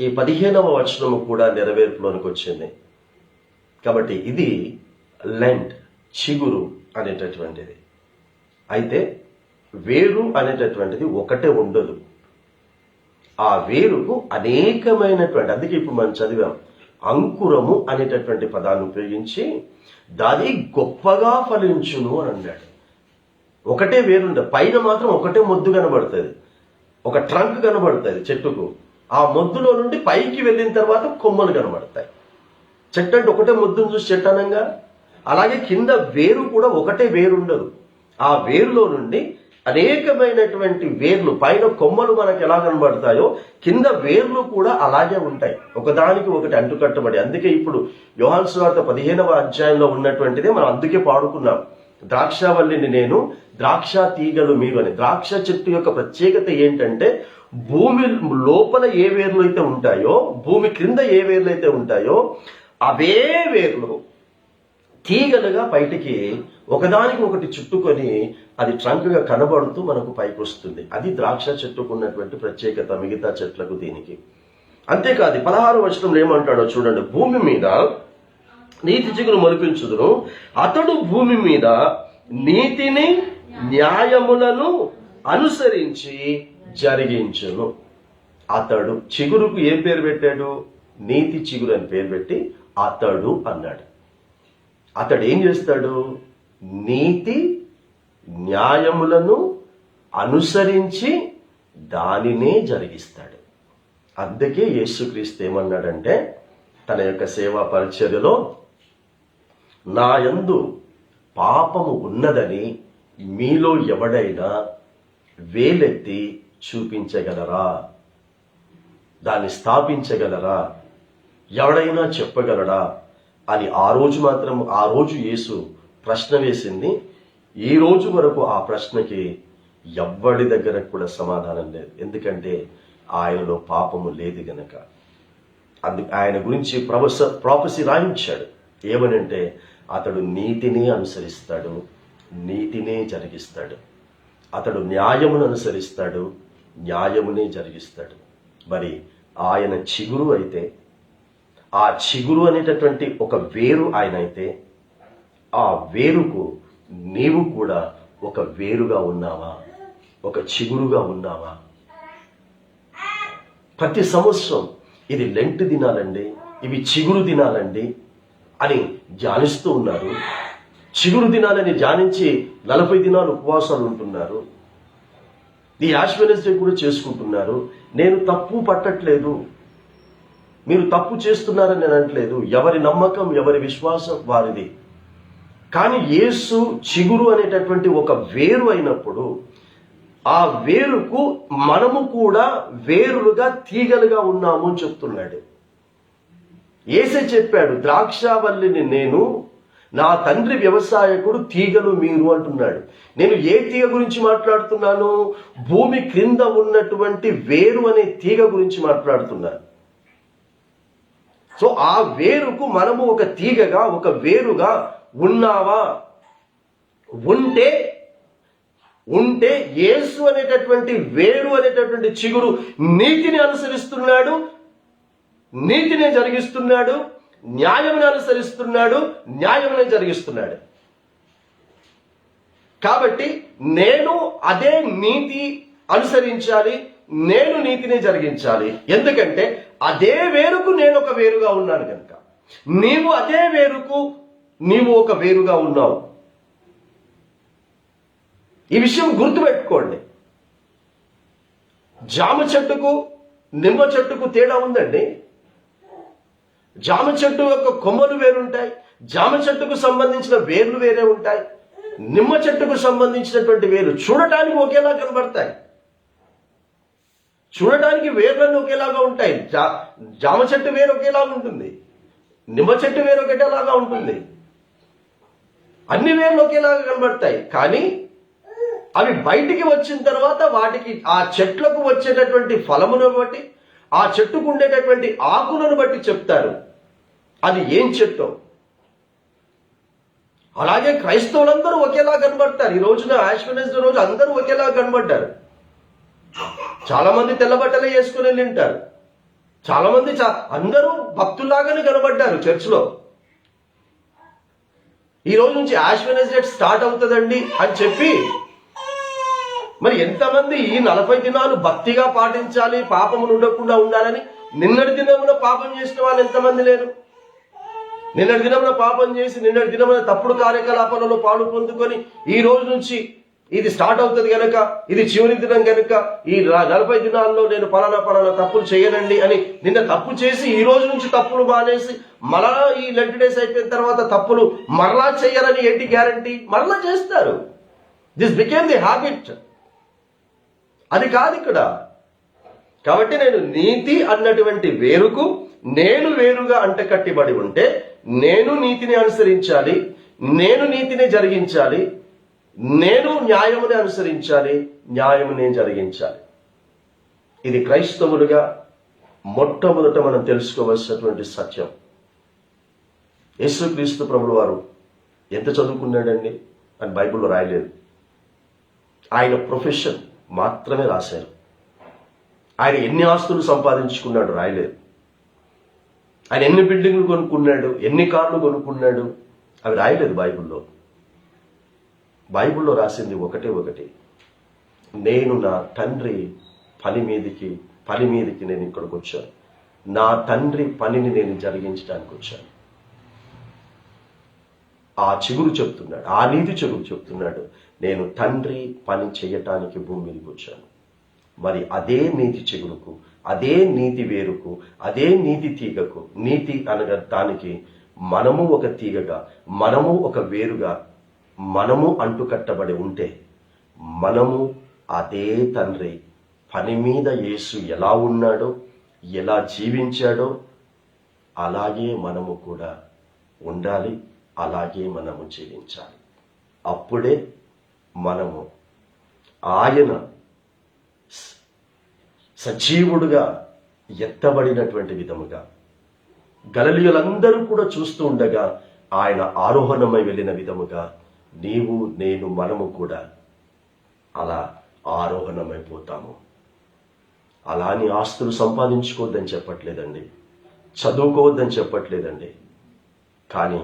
ఈ 15వ వచనము కూడా నెరవేర్పులోనికి వచ్చింది. కాబట్టి ఇది లెంట్, చిగురు అనేటటువంటిది. అయితే వేరు అనేటటువంటిది ఒకటే ఉండదు. ఆ వేరుకు అనేకమైనటువంటి, అందుకే ఇప్పుడు మనం చదివాం, అంకురము అనేటటువంటి పదాన్ని ఉపయోగించి దాది గొప్పగా ఫలించును అని అన్నాడు. ఒకటే వేరుండ, పైన మాత్రం ఒకటే మొద్దు కనబడుతుంది, ఒక ట్రంక్ కనబడుతుంది చెట్టుకు. ఆ మొద్దులో నుండి పైకి వెళ్ళిన తర్వాత కొమ్మలు కనబడతాయి. చెట్టు అంటే ఒకటే మొద్దును చూసి చెట్టు అనంగా, అలాగే కింద వేరు కూడా ఒకటే వేరుండదు. ఆ వేరులో నుండి అనేకమైనటువంటి వేర్లు, పైన కొమ్మలు మనకు ఎలా కనబడతాయో కింద వేర్లు కూడా అలాగే ఉంటాయి, ఒకదానికి ఒకటి అంటుకట్టబడి. అందుకే ఇప్పుడు యోహాను సువార్త 15వ అధ్యాయంలో ఉన్నటువంటిదే మనం అందుకే పాడుకున్నాం, ద్రాక్షావల్లిని నేను, ద్రాక్ష తీగలు మీరు అని. ద్రాక్ష చెట్టు యొక్క ప్రత్యేకత ఏంటంటే భూమి లోపల ఏ వేర్లు అయితే ఉంటాయో, భూమి క్రింద ఏ వేర్లు అయితే ఉంటాయో అవే వేర్లు తీగలుగా బయటికి ఒకదానికి ఒకటి చుట్టుకొని అది ట్రంక్గా కనబడుతూ మనకు పైకి వస్తుంది. అది ద్రాక్ష చెట్టుకున్నటువంటి ప్రత్యేకత మిగతా చెట్లకు దీనికి. అంతేకాదు 16వ వచనంలో ఏమంటాడో చూడండి, భూమి మీద నీతి చిగురు మొలిపించుదును, అతడు భూమి మీద నీతిని న్యాయములను అనుసరించి జరిగించును. అతడు చిగురుకు ఏం పేరు పెట్టాడు? నీతి చిగురు అని పేరు పెట్టి అతడు అన్నాడు. అతడు ఏం చేస్తాడు? నీతి న్యాయములను అనుసరించి దానినే జరిగిస్తాడు. అందుకే యేసుక్రీస్తు ఏమన్నాడంటే తన యొక్క సేవా పరిచర్యలో, నా యందు పాపము ఉన్నదని మీలో ఎవడైనా వేలెత్తి చూపించగలరా? దాన్ని స్థాపించగలరా? ఎవడైనా చెప్పగలరా అని ఆ రోజు యేసు ప్రశ్న వేసింది. ఈ రోజు వరకు ఆ ప్రశ్నకి ఎవ్వడి దగ్గర కూడా సమాధానం లేదు. ఎందుకంటే ఆయనలో పాపము లేదు గనక. అందుకు ఆయన గురించి ప్రాఫెసీ రాయించాడు. ఏమనంటే అతడు నీతిని అనుసరిస్తాడు, నీతినే జరిగిస్తాడు. అతడు న్యాయమును అనుసరిస్తాడు, న్యాయమునే జరిగిస్తాడు. మరి ఆయన చిగురు అయితే, ఆ చిగురు అనేటటువంటి ఒక వేరు ఆయన అయితే, ఆ వేరుకు నీవు కూడా ఒక వేరుగా ఉన్నావా? ఒక చిగురుగా ఉన్నావా? ప్రతి సంవత్సరం ఇది లెంట్ దినాలండి, ఇవి చిగురు దినాలండి అని ధ్యానిస్తూ ఉన్నారు. చిగురు దినాలని ధ్యానించి 40 దినాలు ఉపవాసాలు ఉంటున్నారు. ఈ యాష్ వెడ్నెస్డే కూడా చేసుకుంటున్నారు. నేను తప్పు పట్టట్లేదు, మీరు తప్పు చేస్తున్నారని నేను అనట్లేదు. ఎవరి నమ్మకం, ఎవరి విశ్వాసం వారిది. కానీ యేసు చిగురు అనేటటువంటి ఒక వేరు అయినప్పుడు ఆ వేరుకు మనము కూడా వేరులుగా తీగలుగా ఉన్నాము అని చెప్తున్నాడు. యేసే చెప్పాడు, ద్రాక్షావల్లిని నేను, నా తండ్రి వ్యవసాయకుడు, తీగలు మీరు అంటున్నాడు. నేను ఏ తీగ గురించి మాట్లాడుతున్నాను? భూమి క్రింద ఉన్నటువంటి వేరు అనే తీగ గురించి మాట్లాడుతున్నాను. సో ఆ వేరుకు మనము ఒక తీగగా, ఒక వేరుగా ఉన్నావా? ఉంటే యేసు అనేటటువంటి వేరు అనేటటువంటి చిగురు నీతిని అనుసరిస్తున్నాడు, నీతినే జరిగిస్తున్నాడు, న్యాయమును అనుసరిస్తున్నాడు, న్యాయమునే జరిగిస్తున్నాడు. కాబట్టి నేను అదే నీతి అనుసరించాలి, నేను నీతిని జరిగించాలి. ఎందుకంటే అదే వేరుకు నేను ఒక వేరుగా ఉన్నాను కనుక. నీవు అదే వేరుకు నీవు ఒక వేరుగా ఉన్నావు. ఈ విషయం గుర్తుపెట్టుకోండి. జామ చెట్టుకు నిమ్మ చెట్టుకు తేడా ఉందండి. జామ చెట్టు యొక్క కొమ్మలు వేరుంటాయి, జామ చెట్టుకు సంబంధించిన వేర్లు వేరే ఉంటాయి. నిమ్మ చెట్టుకు సంబంధించినటువంటి వేర్లు చూడటానికి ఒకేలా కనబడతాయి, చూడటానికి వేర్లన్నీ ఒకేలాగా ఉంటాయి. జామ చెట్టు వేరు ఒకేలాగా ఉంటుంది, నిమ్మ చెట్టు వేరు ఒకటేలాగా ఉంటుంది, అన్ని వేర్లు ఒకేలాగా కనబడతాయి. కానీ అవి బయటికి వచ్చిన తర్వాత వాటికి ఆ చెట్లకు వచ్చేటటువంటి ఫలమును బట్టి, ఆ చెట్టుకు ఉండేటటువంటి ఆకులను బట్టి చెప్తారు అది ఏం చెట్టో. అలాగే క్రైస్తవులందరూ ఒకేలా కనబడతారు. ఈ రోజున యాష్ వెడ్నెస్డే రోజు అందరూ ఒకేలా కనబడ్డారు. చాలా మంది తెల్ల బట్టలే వేసుకుని వెళ్ళింటారు. చాలా మంది అందరూ భక్తుల్లాగానే కనబడ్డారు చర్చిలో. ఈ రోజు నుంచి యాష్ వెడ్నెస్డే స్టార్ట్ అవుతుందండి అని చెప్పి మరి ఎంతమంది ఈ 40 దినాలు భక్తిగా పాటించాలి, పాపములు ఉండకుండా ఉండాలని నిన్నటి దినమున పాపం చేసిన వాళ్ళు ఎంతమంది లేరు? నిన్నటి దినమున పాపం చేసి, నిన్నటి దినమున తప్పుడు కార్యకలాపాలలో పాలు పొందుకొని ఈ రోజు నుంచి ఇది స్టార్ట్ అవుతుంది కనుక, ఇది చివరి దినం కనుక ఈ 40 దినాల్లో నేను పలానా తప్పులు చేయనండి అని నిన్న తప్పు చేసి ఈ రోజు నుంచి తప్పులు మానేసి మరలా ఈ లెంట్ డేస్ అయిపోయిన తర్వాత తప్పులు మరలా చేయాలని ఏంటి గ్యారంటీ? మరలా చేస్తారు. This became the habit. అది కాదు ఇక్కడ. కాబట్టి నేను నీతి అన్నటువంటి వేరుకు నేను వేరుగా అంటకట్టిబడి ఉంటే నేను నీతిని అనుసరించాలి, నేను నీతిని జరిగించాలి, నేను న్యాయముని అనుసరించాలి, న్యాయమునే జరిగించాలి. ఇది క్రైస్తవులుగా మొట్టమొదట మనం తెలుసుకోవలసినటువంటి సత్యం. యేసుక్రీస్తు ప్రభువు వారు ఎంత చదువుకున్నాడండి అని బైబిల్లో రాయలేదు. ఆయన ప్రొఫెషన్ మాత్రమే రాశారు. ఆయన ఎన్ని ఆస్తులు సంపాదించుకున్నాడు రాయలేదు. ఆయన ఎన్ని బిల్డింగ్లు కొనుక్కున్నాడు, ఎన్ని కార్లు కొనుక్కున్నాడు అవి రాయలేదు బైబిల్లో. బైబిల్లో రాసింది ఒకటి, నేను నా తండ్రి పని మీదకి నేను ఇక్కడికి వచ్చాను, నా తండ్రి పనిని నేను జరిగించడానికి వచ్చాను. ఆ చిగురు చెప్తున్నాడు, ఆ నీతి చిగురు చెప్తున్నాడు, నేను తండ్రి పని చేయటానికి భూమి మీదకి వచ్చాను. మరి అదే నీతి చిగురుకు, అదే నీతి వేరుకు, అదే నీతి తీగకు, నీతి అనగా దానికి మనము ఒక తీగగా, మనము ఒక వేరుగా, మనము అంటుకట్టబడి ఉంటే, మనము అదే తండ్రి పని మీద యేసు ఎలా ఉన్నాడో, ఎలా జీవించాడో అలాగే మనము కూడా ఉండాలి, అలాగే మనము జీవించాలి. అప్పుడే మనము ఆయన సజీవుడుగా ఎత్తబడినటువంటి విధముగా, గలిలయులందరూ కూడా చూస్తూ ఉండగా ఆయన ఆరోహణమై వెళ్ళిన విధముగా నీవు నేను మనము కూడా అలా ఆరోహణమైపోతాము. అలాని ఆస్తులు సంపాదించుకోవద్దని చెప్పట్లేదండి, చదువుకోవద్దని చెప్పట్లేదండి, కానీ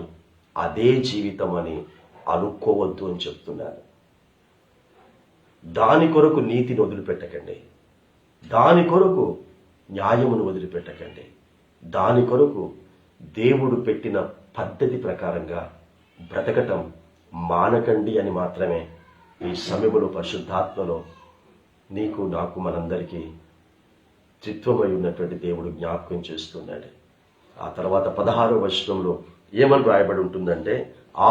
అదే జీవితం అని అనుకోవద్దు అని చెప్తున్నాను. దాని కొరకు నీతిని వదిలిపెట్టకండి, దాని కొరకు న్యాయమును వదిలిపెట్టకండి, దాని కొరకు దేవుడు పెట్టిన పద్ధతి ప్రకారంగా బ్రతకటం మానకండి అని మాత్రమే ఈ సమయములో పరిశుద్ధాత్మలో నీకు నాకు మనందరికీ త్రిత్వమై ఉన్నటువంటి దేవుడు జ్ఞాపకం చేస్తున్నాడు. ఆ తర్వాత 16వ వచనంలో ఏమని రాయబడి ఉంటుందంటే,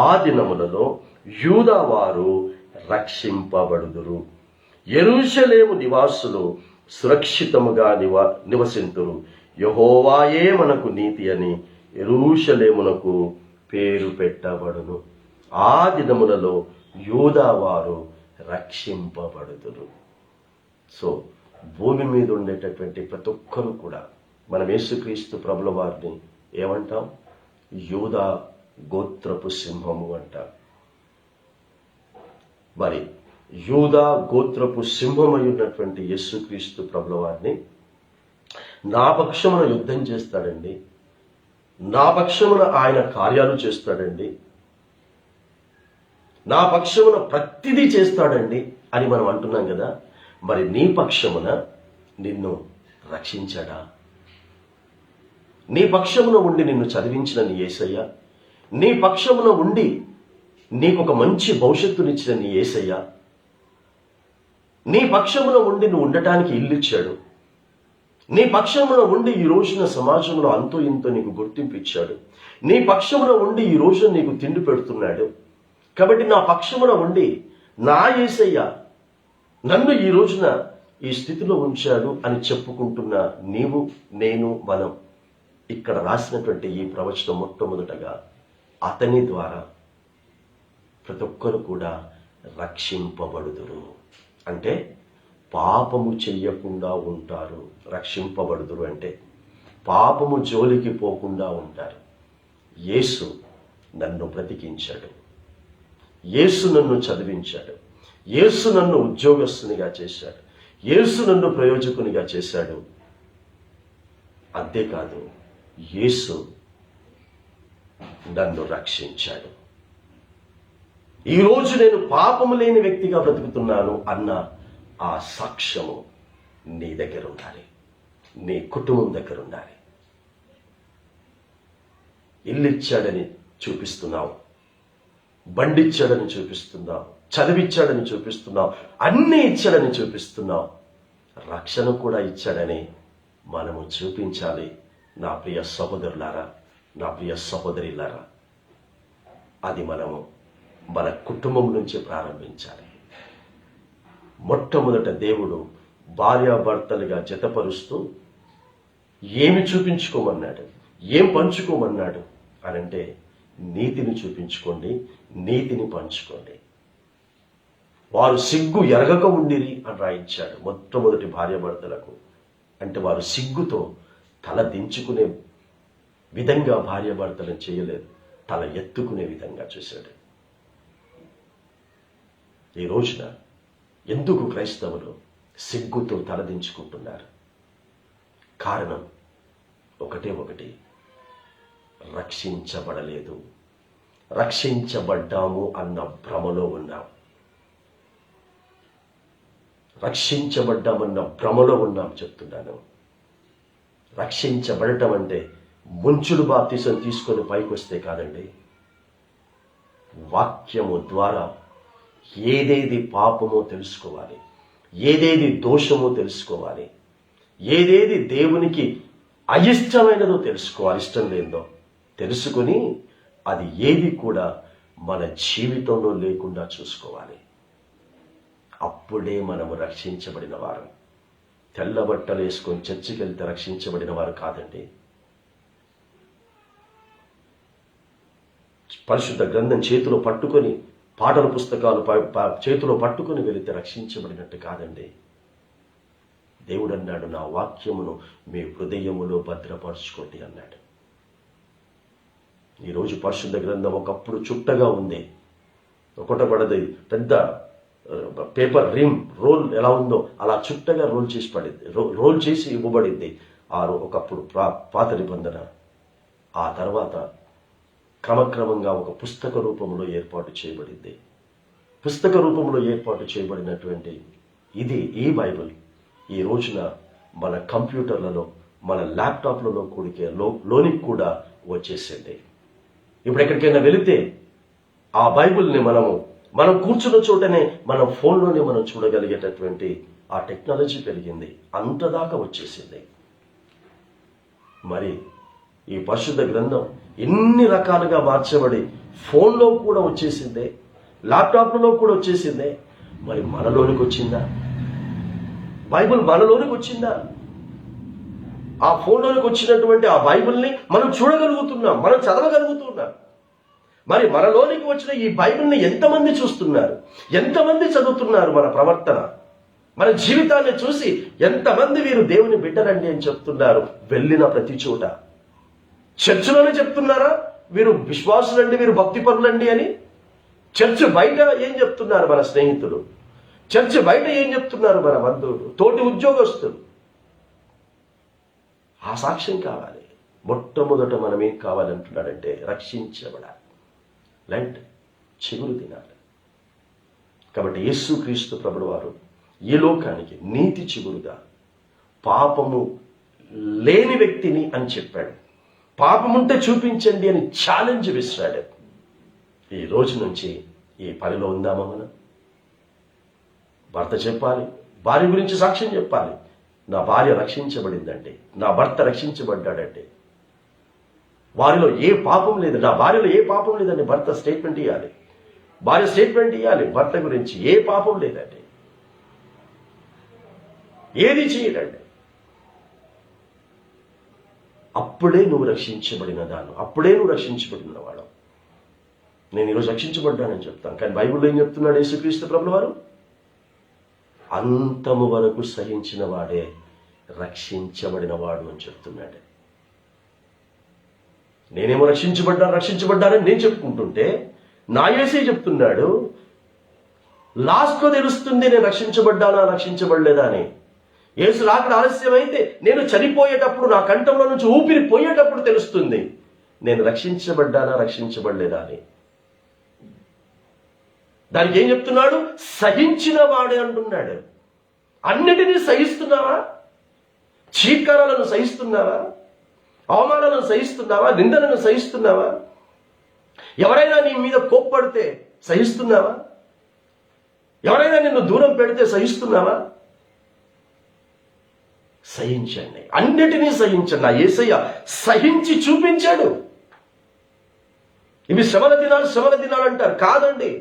ఆ దినములలో యూదావారు రక్షింపబడుదురు, యెరూషలేము నివాసులు సురక్షితముగా నివసింతురు, యెహోవాయే మనకు నీతి అని యెరూషలేమునకు పేరు పెట్టబడును. ఆ దినములలో యూదావారు రక్షింపబడుదురు. సో భూమి మీద ఉండేటటువంటి ప్రతి ఒక్కరు కూడా మనం యేసుక్రీస్తు ప్రభుల వారిని ఏమంటాం? యూదా గోత్రపు సింహము అంటాం. మరి యూదా గోత్రపు సింహమై ఉన్నటువంటి యేసుక్రీస్తు ప్రభుల వారిని నా పక్షమున యుద్ధం చేస్తాడండి, నా పక్షమున ఆయన కార్యాలు చేస్తాడండి, నా పక్షమున ప్రతిదీ చేస్తాడండి అని మనం అంటున్నాం కదా. మరి నీ పక్షమున నిన్ను రక్షించాడా? నీ పక్షమున ఉండి నిన్ను చదివించిన నీ యేసయ్య, నీ పక్షమున ఉండి నీకు ఒక మంచి భవిష్యత్తునిచ్చిన నీ యేసయ్య, నీ పక్షమున ఉండి నువ్వు ఉండటానికి ఇల్లు ఇచ్చాడు, నీ పక్షమున ఉండి ఈ రోజున సమాజంలో అంతో ఇంతో నీకు గుర్తింపు ఇచ్చాడు, నీ పక్షమున ఉండి ఈ రోజున నీకు తిండి పెడుతున్నాడు. కాబట్టి నా పక్షమున ఉండి నా యేసయ్య నన్ను ఈ రోజున ఈ స్థితిలో ఉంచాడు అని చెప్పుకుంటున్న నీవు నేను మనం ఇక్కడ రాసినటువంటి ఈ ప్రవచనం మొట్టమొదటగా అతని ద్వారా ప్రతి ఒక్కరు కూడా రక్షింపబడుదురు. అంటే పాపము చెయ్యకుండా ఉంటారు. రక్షింపబడుదురు అంటే పాపము జోలికి పోకుండా ఉంటారు. యేసు నన్ను బ్రతికించాడు, యేసు నన్ను చదివించాడు, యేసు నన్ను ఉద్యోగస్తునిగా చేశాడు, యేసు నన్ను ప్రయోజకునిగా చేశాడు. అంతేకాదు, యేసు నన్ను రక్షించాడు. ఈరోజు నేను పాపము లేని వ్యక్తిగా బ్రతుకుతున్నాను అన్న ఆ సాక్ష్యము నీ దగ్గర ఉండాలి, నీ కుటుంబం దగ్గర ఉండాలి. ఇల్లు ఇచ్చాడని చూపిస్తున్నావు, బండిచ్చాడని చూపిస్తున్నావు, చదివిచ్చాడని చూపిస్తున్నావు, అన్నీ ఇచ్చాడని చూపిస్తున్నావు, రక్షణ కూడా ఇచ్చాడని మనము చూపించాలి. నా ప్రియ సహోదరులారా, నా ప్రియ సహోదరిలారా, అది మనము మన కుటుంబం నుంచి ప్రారంభించాలి. మొట్టమొదట దేవుడు భార్యాభర్తలుగా జతపరుస్తూ ఏమి చూపించుకోమన్నాడు, ఏం పంచుకోమన్నాడు అనంటే నీతిని చూపించుకోండి, నీతిని పంచుకోండి. వారు సిగ్గు ఎరగక ఉండిరి అని రాయించాడు మొట్టమొదటి భార్యాభర్తలకు. అంటే వారు సిగ్గుతో తల దించుకునే విధంగా భార్యాభర్తలను చేయలేదు, తల ఎత్తుకునే విధంగా చూశాడు. ఈ రోజున ఎందుకు క్రైస్తవులు సిగ్గుతో తలదించుకుంటున్నారు? కారణం ఒకటే ఒకటి, రక్షించబడలేదు. రక్షించబడ్డాము అన్న భ్రమలో ఉన్నాం, రక్షించబడ్డామన్న భ్రమలో ఉన్నాం చెప్తున్నాను. రక్షించబడటం అంటే ముంచుడు బాప్తిసం తీసుకొని పైకి వస్తే కాదండి. వాక్యము ద్వారా ఏదేది పాపమో తెలుసుకోవాలి, ఏదేది దోషమో తెలుసుకోవాలి, ఏదేది దేవునికి అయిష్టమైనదో తెలుసుకోవాలి, ఇష్టం లేదో తెలుసుకొని అది ఏది కూడా మన జీవితంలో లేకుండా చూసుకోవాలి. అప్పుడే మనము రక్షించబడిన వారు. తెల్ల బట్టలు వేసుకొని చర్చికి వెళ్తే రక్షించబడిన వారు కాదండి. పరిశుద్ధ గ్రంథం చేతిలో పట్టుకొని, పాటల పుస్తకాలు చేతిలో పట్టుకొని వెళితే రక్షించబడినట్టు కాదండి. దేవుడు అన్నాడు, నా వాక్యమును మీ హృదయములో భద్రపరచుకోండి అన్నాడు. ఈరోజు పరిశుద్ధ గ్రంథం ఒకప్పుడు చుట్టగా ఉంది, ఒకటపడది పెద్ద పేపర్ రోల్ ఎలా ఉందో అలా చుట్టగా రోల్ చేసి ఇవ్వబడింది ఒకప్పుడు పాత నిబంధన. ఆ తర్వాత క్రమక్రమంగా ఒక పుస్తక రూపంలో ఏర్పాటు చేయబడింది. పుస్తక రూపంలో ఏర్పాటు చేయబడినటువంటి ఈ బైబిల్ ఈ రోజున మన కంప్యూటర్లలో, మన ల్యాప్టాప్లలో లోనికి కూడా వచ్చేసింది. ఇప్పుడు ఎక్కడికైనా వెళితే ఆ బైబిల్ని మనం కూర్చున్న చోటనే మన ఫోన్లోనే మనం చూడగలిగేటటువంటి ఆ టెక్నాలజీ పెరిగింది, అంతదాకా వచ్చేసింది. మరి ఈ పరిశుద్ధ గ్రంథం ఎన్ని రకాలుగా మార్చబడి ఫోన్లో కూడా వచ్చేసిందే, ల్యాప్టాప్లలో కూడా వచ్చేసిందే. మరి మనలోనికి వచ్చిందా? బైబిల్ మనలోనికి వచ్చిందా? ఆ ఫోన్లోనికి వచ్చినటువంటి ఆ బైబిల్ని మనం చూడగలుగుతున్నాం, మనం చదవగలుగుతున్నాం. మరి మనలోనికి వచ్చిన ఈ బైబిల్ని ఎంతమంది చూస్తున్నారు, ఎంతమంది చదువుతున్నారు? మన ప్రవర్తన, మన జీవితాన్ని చూసి ఎంతమంది వీరు దేవుని బిడ్డరండి అని చెప్తున్నారు? వెళ్ళిన ప్రతి చోట చర్చిలోనే చెప్తున్నారా వీరు విశ్వాసులండి, వీరు భక్తిపరులండి అని? చర్చ్ బయట ఏం చెప్తున్నారు మన స్నేహితులు? చర్చ్ బయట ఏం చెప్తున్నారు మన బంధువులు, తోటి ఉద్యోగస్తులు? ఆ సాక్ష్యం కావాలి. మొట్టమొదట మనం ఏం కావాలంటున్నాడంటే రక్షించబడాలి, లెంట్ చిగురు తినాలి. కాబట్టి యేసుక్రీస్తు ప్రభువు వారు ఈ లోకానికి నీతి చిగురుగా, పాపము లేని వ్యక్తిని అని చెప్పాడు. పాపముంటే చూపించండి అని ఛాలెంజ్ విసిరాడు. ఈ రోజు నుంచి ఈ పనిలో ఉందామా మనం? భర్త చెప్పాలి, భార్య గురించి సాక్ష్యం చెప్పాలి. నా భార్య రక్షించబడిందండి, నా భర్త రక్షించబడ్డాడండి, వారిలో ఏ పాపం లేదు, నా భార్యలో ఏ పాపం లేదండి భర్త స్టేట్మెంట్ ఇవ్వాలి. భార్య స్టేట్మెంట్ ఇవ్వాలి భర్త గురించి, ఏ పాపం లేదండి, ఏది చేయడండి. అప్పుడే నువ్వు రక్షించబడిన దాన్ని, అప్పుడే నువ్వు రక్షించబడిన వాడు. నేను ఈరోజు రక్షించబడ్డానని చెప్తాను, కానీ బైబిల్లో ఏం చెప్తున్నాడు యేసుక్రీస్తు ప్రభువు వారు? అంతము వరకు సహించిన వాడే రక్షించబడిన వాడు అని చెప్తున్నాడు. నేనేమో రక్షించబడ్డానని నేను చెప్పుకుంటుంటే నా యేసే చెప్తున్నాడు, లాస్ట్లో తెలుస్తుంది నేను రక్షించబడ్డానా రక్షించబడలేదా అని. యేసు రాకడ ఆలస్యమైతే నేను చనిపోయేటప్పుడు, నా కంఠంలో నుంచి ఊపిరి పోయేటప్పుడు తెలుస్తుంది నేను రక్షించబడ్డానా రక్షించబడలేదా అని. దానికి ఏం చెప్తున్నాడు? సహించిన వాడే అంటున్నాడు. అన్నిటినీ సహిస్తున్నావా? చీత్కారాలను సహిస్తున్నావా? అవమానాలను సహిస్తున్నావా? నిందలను సహిస్తున్నావా? ఎవరైనా నీ మీద కోప్పడితే సహిస్తున్నావా? ఎవరైనా నిన్ను దూరం పెడితే సహిస్తున్నావా? సహించండి, అన్నిటినీ సహించండి. నా యేసయ్య సహించి చూపించాడు. ఇవి శ్రమల దినాలు అంటారు, కాదండి.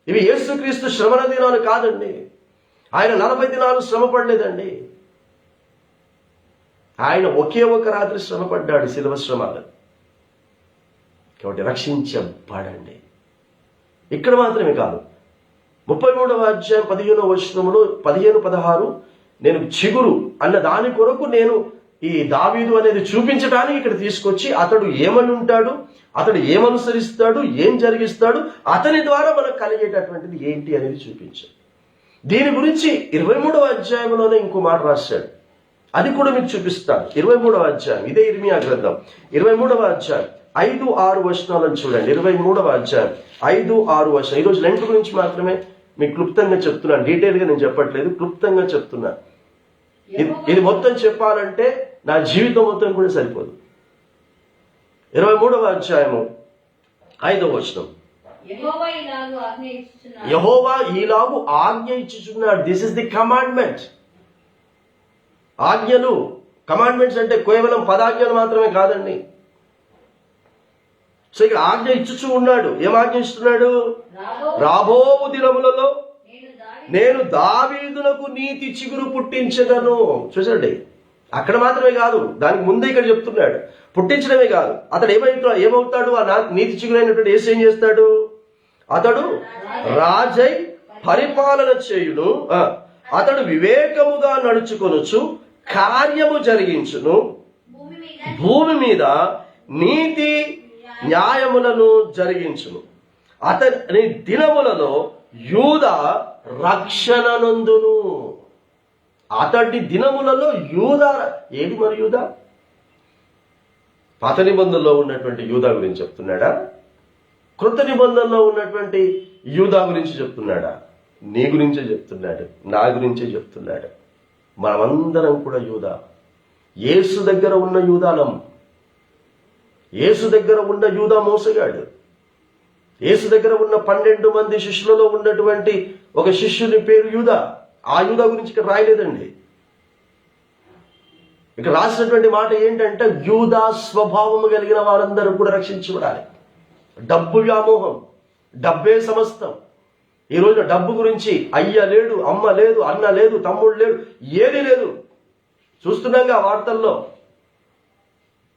ఇవి యేసుక్రీస్తు శ్రమల దినాలు కాదండి. ఆయన 40 దినాలు శ్రమ పడలేదండి. ఆయన ఒకే ఒక రాత్రి శ్రమ పడ్డాడు, శిలువ శ్రమలు. కాబట్టి రక్షించబడండి. ఇక్కడ మాత్రమే కాదు, 33వ అధ్యాయం 15వ వచనంలో 15-16 నేను చిగురు అన్న దాని కొరకు నేను ఈ దావీదు అనేది చూపించడానికి ఇక్కడ తీసుకొచ్చి అతడు ఏమని ఉంటాడు, అతడు ఏమనుసరిస్తాడు, ఏం జరిగిస్తాడు, అతని ద్వారా మనకు కలిగేటటువంటిది ఏంటి అనేది చూపించాడు. దీని గురించి 23వ అధ్యాయంలోనే ఇంకో మాట రాశాడు, అది కూడా మీకు చూపిస్తాను. 23వ అధ్యాయం, ఇదే ఇర్మియా గ్రంథం 23వ అధ్యాయం 5-6 వచనాలను చూడండి. 23వ అధ్యాయం 5-6 వచనం. ఈరోజు లెంట్ గురించి మాత్రమే మీకు క్లుప్తంగా చెప్తున్నాను, డీటెయిల్గా నేను చెప్పట్లేదు, క్లుప్తంగా చెప్తున్నాను. ఇది మొత్తం చెప్పాలంటే నా జీవితం మొత్తం కూడా సరిపోదు. 23వ అధ్యాయము 5వ వచనం. యెహోవా ఈలాగు ఆజ్ఞ ఇచ్చుచున్నాడు. This is the commandment. ఆజ్ఞలు, కమాండ్మెంట్స్ అంటే కేవలం పదాజ్ఞలు మాత్రమే కాదండి. సో ఇక్కడ ఆజ్ఞ ఇచ్చుచూ ఉన్నాడు. ఏం ఆజ్ఞ ఇస్తున్నాడు? రాబోవు దినములలో నేను దావీదునకు నీతి చిగురు పుట్టించదను. చూసండి, అక్కడ మాత్రమే కాదు, దానికి ముందే ఇక్కడ చెప్తున్నాడు. పుట్టించడమే కాదు, అతడు ఏమవుతాడు? ఆ నీతి చిగురైనటువంటి యేసు ఏం చేస్తాడు? అతడు రాజై పరిపాలన చేయును. అతడు వివేకముగా నడుచుకొనుచు కార్యము జరిగించును. భూమి మీద నీతి న్యాయములను జరిగించును. అతని దినములలో యూదా రక్షణ నందును. అతడి దినములలో యూదా ఏది? మరి యూదా పాత నిబంధనలో ఉన్నటువంటి యూదా గురించి చెప్తున్నాడా? కృత నిబంధనలో ఉన్నటువంటి యూదా గురించి చెప్తున్నాడా? నీ గురించే చెప్తున్నాడు, నా గురించే చెప్తున్నాడు. మనమందరం కూడా యూదా. యేసు దగ్గర ఉన్న యూదాలం. యేసు దగ్గర ఉన్న యూదా మోసగాడు. యేసు దగ్గర ఉన్న 12 మంది శిష్యులలో ఉన్నటువంటి ఒక శిష్యుని పేరు యూదా. ఆ యూదా గురించి ఇక్కడ రాయలేదండి. ఇక్కడ రాసినటువంటి మాట ఏంటంటే, యూదా స్వభావము కలిగిన వారందరూ కూడా రక్షించబడాలి. డబ్బు వ్యామోహం, డబ్బే సమస్తం. ఈ రోజున డబ్బు గురించి అయ్య లేడు, అమ్మ లేదు, అన్న లేదు, తమ్ముడు లేడు, ఏది లేదు. చూస్తున్నాగా వార్తల్లో,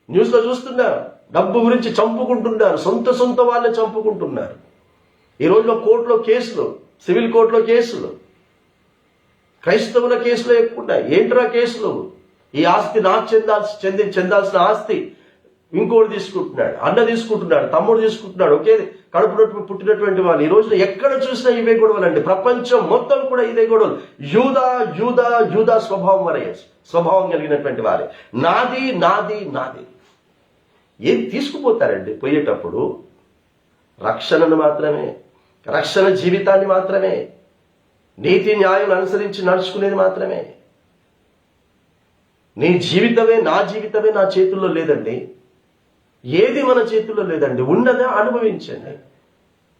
న్యూస్లో చూస్తున్నా. డబ్బు గురించి చంపుకుంటున్నారు, సొంత వాళ్ళే చంపుకుంటున్నారు. ఈ రోజులో కోర్టులో కేసులు, సివిల్ కోర్టులో కేసులు, క్రైస్తవుల కేసులు ఎక్కువ ఉన్నాయి. ఏంట్రా కేసులు? ఈ ఆస్తి నాకు చెందాల్సిన ఆస్తి ఇంకోటి తీసుకుంటున్నాడు, అన్న తీసుకుంటున్నాడు, తమ్ముడు తీసుకుంటున్నాడు, ఒకే కడుపులో పుట్టినటువంటి వాళ్ళు. ఈ రోజున ఎక్కడ చూసినా ఇవే గొడవలు అండి. ప్రపంచం మొత్తం కూడా ఇదే గొడవలు. యూదా యూదా యూదా స్వభావం కలిగినటువంటి వారే. నాది నాది నాది. ఏం తీసుకుపోతారండి పోయేటప్పుడు? రక్షణను మాత్రమే, రక్షణ జీవితాన్ని మాత్రమే, నీతి న్యాయం అనుసరించి నడుచుకునేది మాత్రమే. నీ జీవితమే, నా జీవితమే నా చేతుల్లో లేదండి. ఏది మన చేతుల్లో లేదండి. ఉన్నదే అనుభవించండి,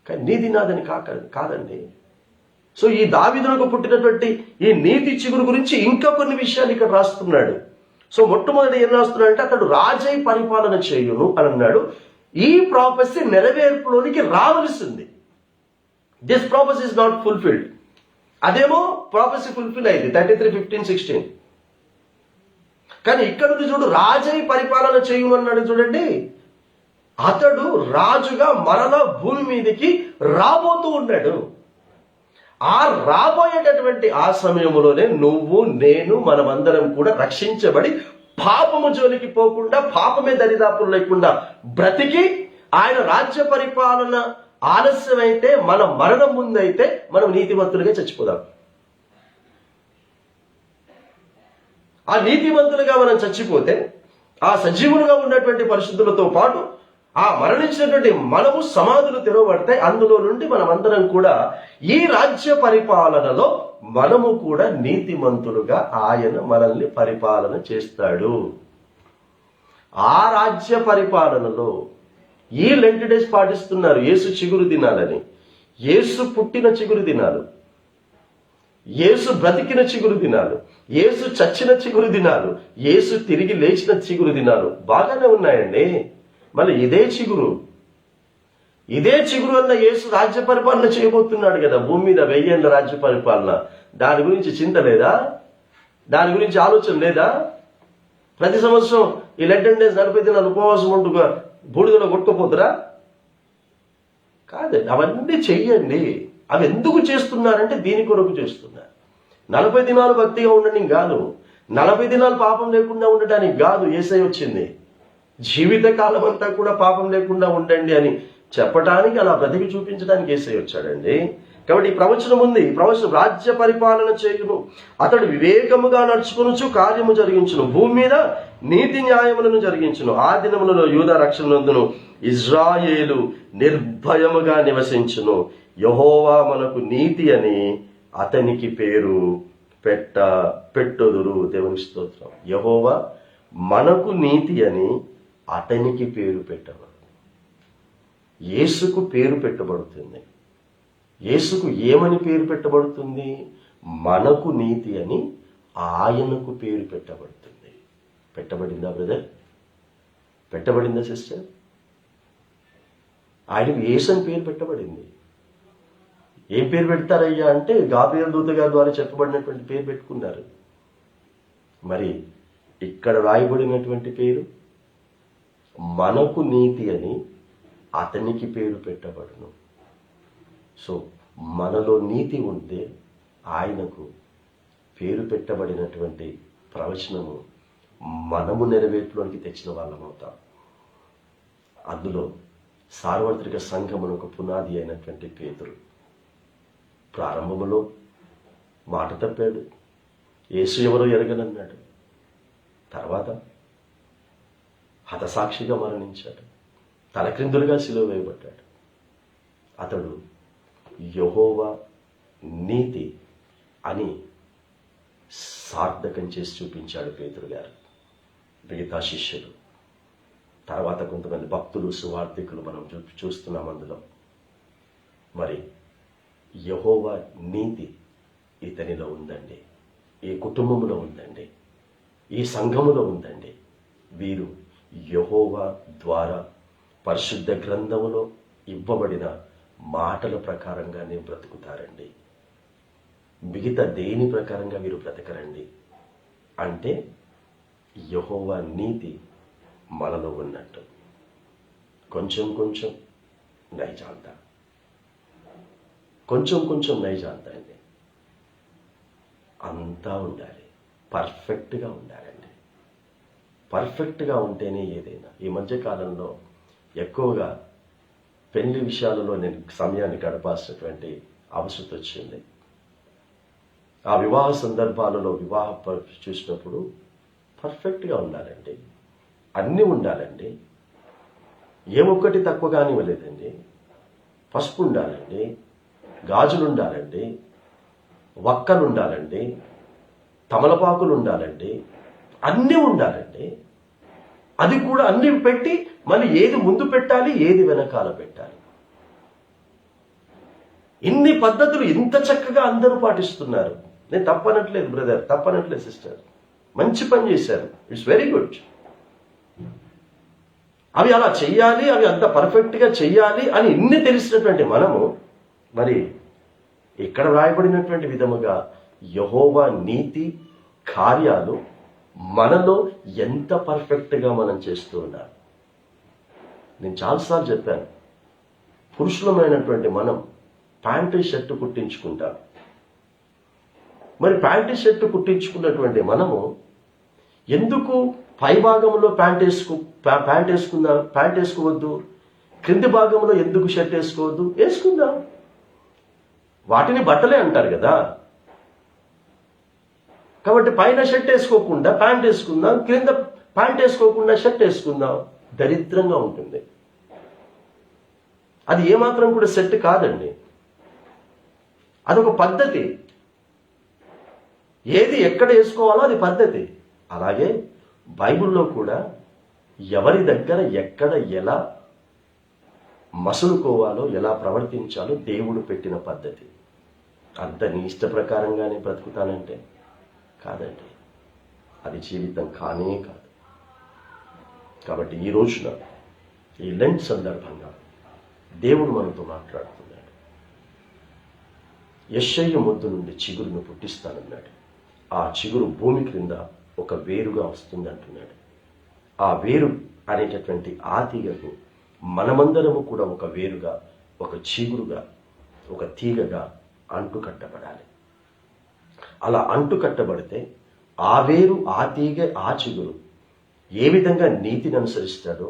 కానీ నీది నాదని కాదండి. సో ఈ దావీదునకు పుట్టినటువంటి ఈ నీతి చిగురు గురించి ఇంకా కొన్ని విషయాలు ఇక్కడ రాస్తున్నాడు. సో మొట్టమొదటి ఏం రాస్తున్నాడంటే, అతడు రాజై పరిపాలన చేయును అని అన్నాడు. ఈ ప్రాఫెసీ నెరవేర్పులోనికి రావలసింది. This prophecy is not fulfilled. అదేమో ప్రాఫెసీ ఫుల్ఫిల్ అయింది 33:15-16. కానీ ఇక్కడ చూడు, రాజై పరిపాలన చేయుమన్నాడు. చూడండి, అతడు రాజుగా మరలా భూమి మీదకి రాబోతూ ఉన్నాడు. ఆ రాబోయేటటువంటి ఆ సమయంలోనే నువ్వు నేను మనమందరం కూడా రక్షించబడి పాపము జోలికి పోకుండా, పాపమే దరిదాపులు లేకుండా బ్రతికి, ఆయన రాజ్య పరిపాలన ఆలస్యమైతే, మన మరణం ముందైతే మనం నీతిమంతులుగా చచ్చిపోదాం. ఆ నీతిమంతులుగా మనం చచ్చిపోతే, ఆ సజీవులుగా ఉన్నటువంటి పరిశుద్ధులతో పాటు ఆ మరణించినటువంటి మనము సమాధులు తెరవబడతాయి. అందులో నుండి మనమందరం కూడా ఈ రాజ్య పరిపాలనలో మనము కూడా నీతిమంతులుగా ఆయన మనల్ని పరిపాలన చేస్తాడు. ఆ రాజ్య పరిపాలనలో ఈ లెంట్ డేస్ పాటిస్తున్నారు. యేసు చిగురు దినాలని, యేసు పుట్టిన చిగురు దినాలు, యేసు బ్రతికిన చిగురు దినాలు, యేసు చచ్చిన చిగురు దినాలు, యేసు తిరిగి లేచిన చిగురు దినాలు బాగానే ఉన్నాయండి. మళ్ళీ ఇదే చిగురు అన్న యేసు రాజ్య పరిపాలన చేయబోతున్నాడు కదా భూమి మీద. 1000 ఏళ్ల రాజ్య పరిపాలన. దాని గురించి చింత లేదా? దాని గురించి ఆలోచన లేదా? ప్రతి సంవత్సరం ఈ లెంటన్ డేస్ 40 దినాలు ఉపవాసం ఉంటూ బూడిదలో కొట్టుకోపోతురా? కాదండి, అవన్నీ చెయ్యండి. అవి ఎందుకు చేస్తున్నారంటే దీని కొరకు చేస్తున్నారు. 40 దినాలు భక్తిగా ఉండడానికి కాదు, 40 దినాలు పాపం లేకుండా ఉండటానికి కాదు యేసయ్య వచ్చింది. జీవితకాలం అంతా కూడా పాపం లేకుండా ఉండండి అని చెప్పడానికి, అలా బ్రతికి చూపించడానికి యేసయ్య వచ్చాడండి. కాబట్టి ఈ ప్రవచనం ఉంది. ఈ ప్రవచనం రాజ్య పరిపాలన చేయును, అతడు వివేకముగా నడుచుకొనుచు కార్యము జరిగించును, భూమి మీద నీతి న్యాయములను జరిగించును. ఆ దినములలో యూదా రక్షణ నందును, ఇజ్రాయేలు నిర్భయముగా నివసించును. యెహోవా మనకు నీతి అని అతనికి పేరు పెట్టుదురు. దేవునికి స్తోత్రం. యెహోవా మనకు నీతి అని అతనికి పేరు పెట్టవరు. యేసుకు పేరు పెట్టబడుతుంది. యేసుకు ఏమని పేరు పెట్టబడుతుంది? మనకు నీతి అని ఆయనకు పేరు పెట్టబడుతుంది. పెట్టబడిందా బ్రదర్? పెట్టబడిందా సిస్టర్? ఆయనకు యేసు అని పేరు పెట్టబడింది. ఏం పేరు పెడతారయ్యా అంటే గాబ్రియల్ దూత గారి ద్వారా చెప్పబడినటువంటి పేరు పెట్టుకున్నారు. మరి ఇక్కడ రాయబడినటువంటి పేరు మనకు నీతి అని అతనికి పేరు పెట్టబడును. సో మనలో నీతి ఉంటే ఆయనకు పేరు పెట్టబడినటువంటి ప్రవచనము మనము నెరవేర్పులోనికి తెచ్చిన వాళ్ళం అవుతాం. అందులో సార్వత్రిక సంఘమునకు పునాది అయినటువంటి పేతురు ప్రారంభములో మాట తప్పాడు, యేసు ఎవరో ఎరగనన్నాడు. తర్వాత హతసాక్షిగా మరణించాడు, తలక్రిందులుగా సిలువ వేయబడ్డాడు. అతడు యెహోవా నీతి అని సార్థకం చేసి చూపించాడు పేతురు గారు. మిగతా శిష్యులు, తర్వాత కొంతమంది భక్తులు, సువార్థికులు మనం చూస్తున్నాం అందులో. మరి యెహోవా నీతి ఇతనిలో ఉందండి, ఈ కుటుంబంలో ఉందండి, ఈ సంఘములో ఉందండి. వీరు యెహోవా ద్వారా పరిశుద్ధ గ్రంథములో ఇవ్వబడిన మాటల ప్రకారంగానే బ్రతుకుతారండి. మిగతా దేని ప్రకారంగా వీరు బ్రతకరండి. అంటే యెహోవా నీతి మనలో ఉన్నట్టు. కొంచెం కొంచెం నైజాంత, కొంచెం కొంచెం నైజాంత అండి. అంతా ఉండాలి, పర్ఫెక్ట్గా ఉండాలండి. పర్ఫెక్ట్గా ఉంటేనే ఏదైనా. ఈ మధ్య కాలంలో ఎక్కువగా పెళ్లి విషయాలలో నేను సమయాన్ని గడపాల్సినటువంటి అవసరం వచ్చింది. ఆ వివాహ సందర్భాలలో చూసినప్పుడు పర్ఫెక్ట్గా ఉండాలండి, అన్నీ ఉండాలండి. ఏ ఒక్కటి తక్కువ కానివ్వలేదండి. పసుపు ఉండాలండి, గాజులు ఉండాలండి, వక్కలు ఉండాలండి, తమలపాకులు ఉండాలండి, అన్నీ ఉండాలండి. అది కూడా అన్ని పెట్టి మళ్ళీ ఏది ముందు పెట్టాలి, ఏది వెనకాల పెట్టాలి. ఇన్ని పద్ధతులు ఇంత చక్కగా అందరూ పాటిస్తున్నారు. నేను తప్పనట్లేదు బ్రదర్, తప్పనట్లేదు సిస్టర్, మంచి పని చేశారు, ఇట్స్ వెరీ గుడ్. అవి అలా చెయ్యాలి, అవి అంత పర్ఫెక్ట్గా చెయ్యాలి అని ఇన్ని తెలిసినటువంటి మనము మరి ఇక్కడ రాయబడినటువంటి విధముగా యెహోవా నీతి కార్యాలు మనలో ఎంత పర్ఫెక్ట్గా మనం చేస్తూ ఉన్నాం. నేను చాలాసార్లు చెప్పాను, పురుషులమైనటువంటి మనం ప్యాంటు షర్టు కుట్టించుకుంటాం. మరి ప్యాంటు షర్టు కుట్టించుకున్నటువంటి మనము ఎందుకు పై భాగంలో ప్యాంట్ వేసుకోవద్దు, క్రింది భాగంలో ఎందుకు షర్ట్ వేసుకోవద్దు? వేసుకుందాం. వాటిని బట్టలే అంటారు కదా. కాబట్టి పైన షర్ట్ వేసుకోకుండా ప్యాంట్ వేసుకుందాం, క్రింద ప్యాంట్ వేసుకోకుండా షర్ట్ వేసుకుందాం. దరిద్రంగా ఉంటుంది. అది ఏమాత్రం కూడా సెట్ కాదండి. అదొక పద్ధతి. ఏది ఎక్కడ వేసుకోవాలో అది పద్ధతి. అలాగే బైబిల్లో కూడా ఎవరి దగ్గర ఎక్కడ ఎలా మసులుకోవాలో, ఎలా ప్రవర్తించాలో దేవుడు పెట్టిన పద్ధతి. అంత నీ ఇష్ట ప్రకారంగానే బ్రతుకుతానంటే కాదండి, అది జీవితం కానే కాదు. కాబట్టి ఈ రోజున ఈ లెంట్ సందర్భంగా దేవుడు మనతో మాట్లాడుతున్నాడు. యెషయా మొద్దు నుండి చిగురును పుట్టిస్తానన్నాడు. ఆ చిగురు భూమి క్రింద ఒక వేరుగా వస్తుందంటున్నాడు. ఆ వేరు అనేటటువంటి ఆ తీగకు మనమందరము కూడా ఒక వేరుగా, ఒక చిగురుగా, ఒక తీగగా అంటుకట్టబడాలి. అలా అంటుకట్టబడితే ఆ వేరు, ఆ తీగ, ఆ చిగురు ఏ విధంగా నీతిని అనుసరిస్తాడో,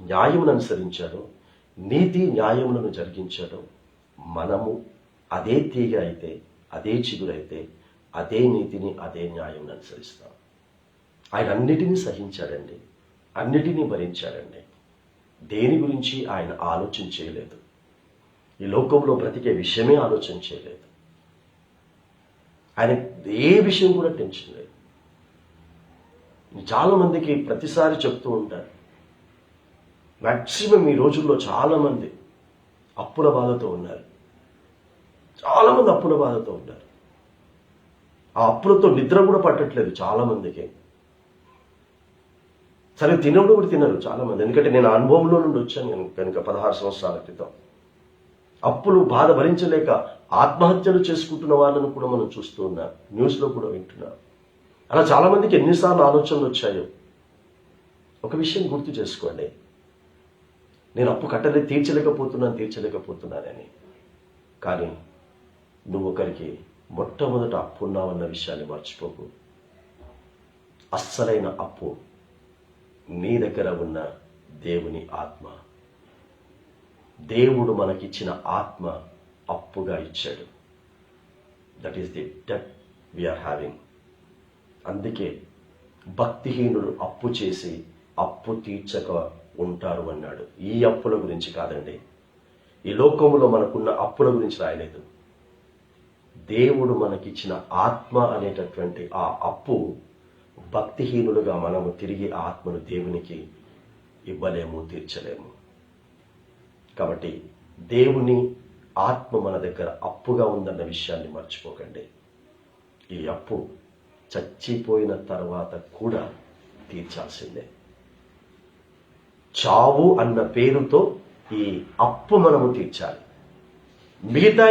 న్యాయమును అనుసరించాడో, నీతి న్యాయములను జరిగించాడో, మనము అదే తీగ అయితే, అదే చిగురు అయితే, అదే నీతిని, అదే న్యాయమును అనుసరిస్తాం. ఆయన అన్నిటినీ సహించాడండి, అన్నిటినీ భరించాడండి. దేని గురించి ఆయన ఆలోచన చేయలేదు. ఈ లోకంలో బ్రతికే విషయమే ఆలోచన చేయలేదు. ఆయన ఏ విషయం కూడా టెన్షన్ లేదు. చాలా మందికి ప్రతిసారి చెప్తూ ఉంటారు, మ్యాక్సిమం ఈ రోజుల్లో చాలా మంది అప్పుల బాధతో ఉన్నారు. చాలామంది అప్పుల బాధతో ఉన్నారు. ఆ అప్పులతో నిద్ర కూడా పట్టట్లేదు చాలామందికి. సరే తినడు కూడా తినరు చాలామంది. ఎందుకంటే నేను అనుభవంలో నుండి వచ్చాను కనుక 16 సంవత్సరాల క్రితం. అప్పులు బాధ భరించలేక ఆత్మహత్యలు చేసుకుంటున్న వాళ్ళను కూడా మనం చూస్తూ ఉన్నాం, న్యూస్లో కూడా వింటున్నాం. అలా చాలామందికి ఎన్నిసార్లు ఆలోచనలు వచ్చాయో. ఒక విషయం గుర్తు చేసుకోండి, నేను అప్పు తీర్చలేకపోతున్నానని. కానీ నువ్వు ఒకరికి మొట్టమొదట అప్పు ఉన్నావన్న విషయాన్ని మర్చిపోకు. అస్సలైన అప్పు నీ దగ్గర ఉన్న దేవుని ఆత్మ. దేవుడు మనకిచ్చిన ఆత్మ అప్పుగా ఇచ్చాడు. That is the debt we are having. అందుకే భక్తిహీనుడు అప్పు చేసి అప్పు తీర్చక ఉంటారు అన్నాడు. ఈ అప్పుల గురించి కాదండి, ఈ లోకంలో మనకున్న అప్పుల గురించి రాయలేదు. దేవుడు మనకిచ్చిన ఆత్మ అనేటటువంటి ఆ అప్పు భక్తిహీనులుగా మనము తిరిగి ఆత్మను దేవునికి ఇవ్వలేము, తీర్చలేము. కాబట్టి దేవుని ఆత్మ మన దగ్గర అప్పుగా ఉందన్న విషయాన్ని మర్చిపోకండి. ఈ అప్పు చచ్చిపోయిన తర్వాత కూడా తీర్చాల్సిందే. చావు అన్న పేరుతో ఈ అప్పు మనము తీర్చాలి. మిగతా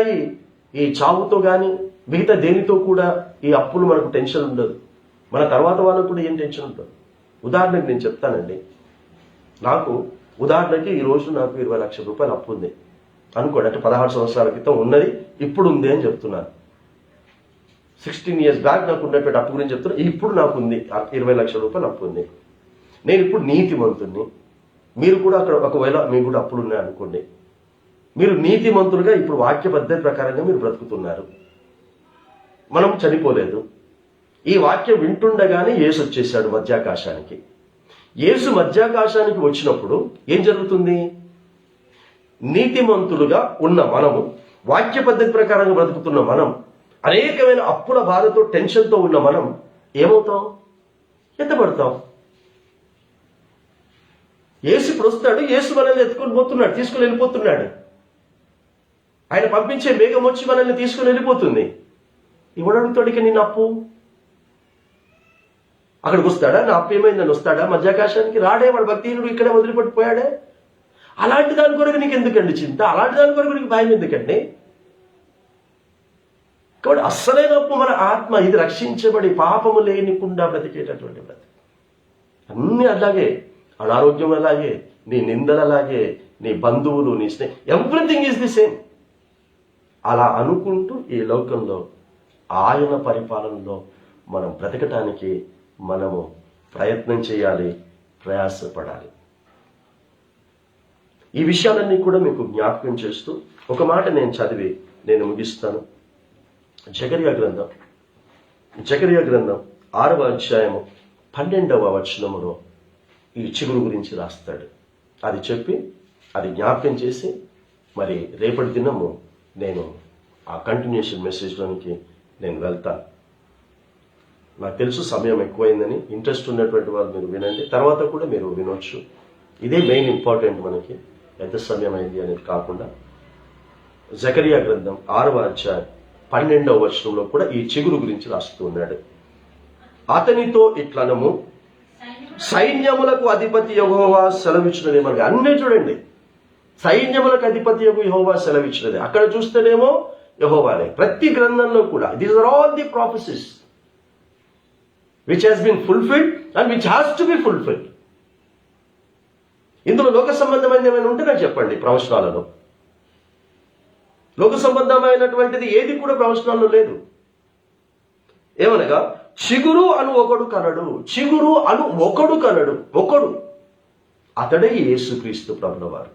ఈ చావుతో కానీ మిగతా దేనితో కూడా ఈ అప్పులు మనకు టెన్షన్ ఉండదు. మన తర్వాత వాళ్ళకు కూడా ఏం టెన్షన్ ఉండదు. ఉదాహరణకి నేను చెప్తానండి, ఉదాహరణకి ఈరోజు నాకు 20 లక్షల రూపాయలు అప్పు ఉంది అనుకోండి. అంటే 16 సంవత్సరాల క్రితం ఉన్నది, ఇప్పుడు ఉంది అని చెప్తున్నాను. 16 years బ్యాక్ నాకు ఉన్నటువంటి అప్పు గురించి చెప్తున్నా. ఇప్పుడు నాకు ఉంది 20 లక్షల రూపాయలు అప్పు ఉంది. నేను ఇప్పుడు నీతిమంతుణ్ణి. మీరు కూడా అక్కడ ఒకవేళ మీకు కూడా అప్పులు ఉన్నాయి అనుకోండి. మీరు నీతిమంతులుగా ఇప్పుడు వాక్య పద్ధతి ప్రకారంగా మీరు బ్రతుకుతున్నారు. మనం చనిపోలేదు. ఈ వాక్యం వింటుండగానే యేసు వచ్చేసాడు మధ్యాకాశానికి. యేసు మధ్యాకాశానికి వచ్చినప్పుడు ఏం జరుగుతుంది? నీతిమంతులుగా ఉన్న మనము, వాక్య పద్ధతి ప్రకారంగా బ్రతుకుతున్న మనం, అనేకమైన అప్పుల బాధతో టెన్షన్తో ఉన్న మనం ఏమవుతాం? ఎత్తబడతాం. యేసు ఇప్పుడు వస్తాడు, యేసు మనల్ని ఎత్తుకొని పోతున్నాడు, తీసుకుని వెళ్ళిపోతున్నాడు. ఆయన పంపించే మేఘం వచ్చి మనల్ని తీసుకుని వెళ్ళిపోతుంది. ఎవడు అడుగుతాడు ఇక నిన్ను అప్పు? అక్కడికి వస్తాడా? నా అప్పు ఏమైందని వస్తాడా మధ్యాకాశానికి? రాడే. వాడు భక్తిహీనుడు ఇక్కడే వదిలిపెట్టిపోయాడే. అలాంటి దాని కొరకు నీకు ఎందుకండి చింత? అలాంటి దాని కొరకు నీకు భయం ఎందుకండి? కాబట్టి అస్సలైన అప్పు మన ఆత్మ. ఇది రక్షించబడి పాపము లేనికుండా బ్రతికేటటువంటి బ్రతికి. అన్నీ అలాగే, అనారోగ్యం అలాగే, నీ నిందలు అలాగే, నీ బంధువులు, నీ స్నేహం, ఎవ్రీథింగ్ ఈజ్ ది సేమ్. అలా అనుకుంటూ ఈ లోకంలో ఆయన పరిపాలనలో మనం బ్రతకటానికి మనము ప్రయత్నం చేయాలి, ప్రయాసపడాలి. ఈ విషయాలన్నీ కూడా మీకు జ్ఞాపకం చేస్తూ ఒక మాట నేను చదివి నేను ముగిస్తాను. జకర్యా గ్రంథం 6వ అధ్యాయము 12వ వచనములో ఈ చిగురు గురించి రాస్తాడు. అది చెప్పి అది జ్ఞాపకం చేసి మరి రేపటి దినము నేను ఆ కంటిన్యూషన్ మెసేజ్లోనికి నేను వెళ్తాను. నాకు తెలుసు సమయం ఎక్కువైందని. ఇంట్రెస్ట్ ఉన్నటువంటి వాళ్ళు మీరు వినండి, తర్వాత కూడా మీరు వినొచ్చు. ఇదే మెయిన్ ఇంపార్టెంట్ మనకి, ఎంత సమయం అయింది అనేది కాకుండా. జకర్యా గ్రంథం 6వ అధ్యాయం 12వ వచనంలో కూడా ఈ చిగురు గురించి రాస్తూ ఉన్నాడు. అతనితో ఇట్లనము, సైన్యములకు అధిపతి యెహోవా సెలవిచ్చినది. మనకి అన్నీ చూడండి, సైన్యములకు అధిపతి యెహోవా సెలవిచ్చినది. అక్కడ చూస్తేనేమో యెహోవానే. ప్రతి గ్రంథంలో కూడా these are all the prophecies which has been fulfilled and which has to be fulfilled. ఇందులో లోక సంబంధమైనది ఏమైనా ఉంటే నాకు చెప్పండి. ప్రవచనాలలో లోక సంబంధమైనటువంటిది ఏది కూడా ప్రవచనాల్లో లేదు. ఏమనగా చిగురు అను ఒకడు కనడు. చిగురు అను ఒకడు కనడు. ఒకడు, అతడే యేసుక్రీస్తు ప్రభుల వారు.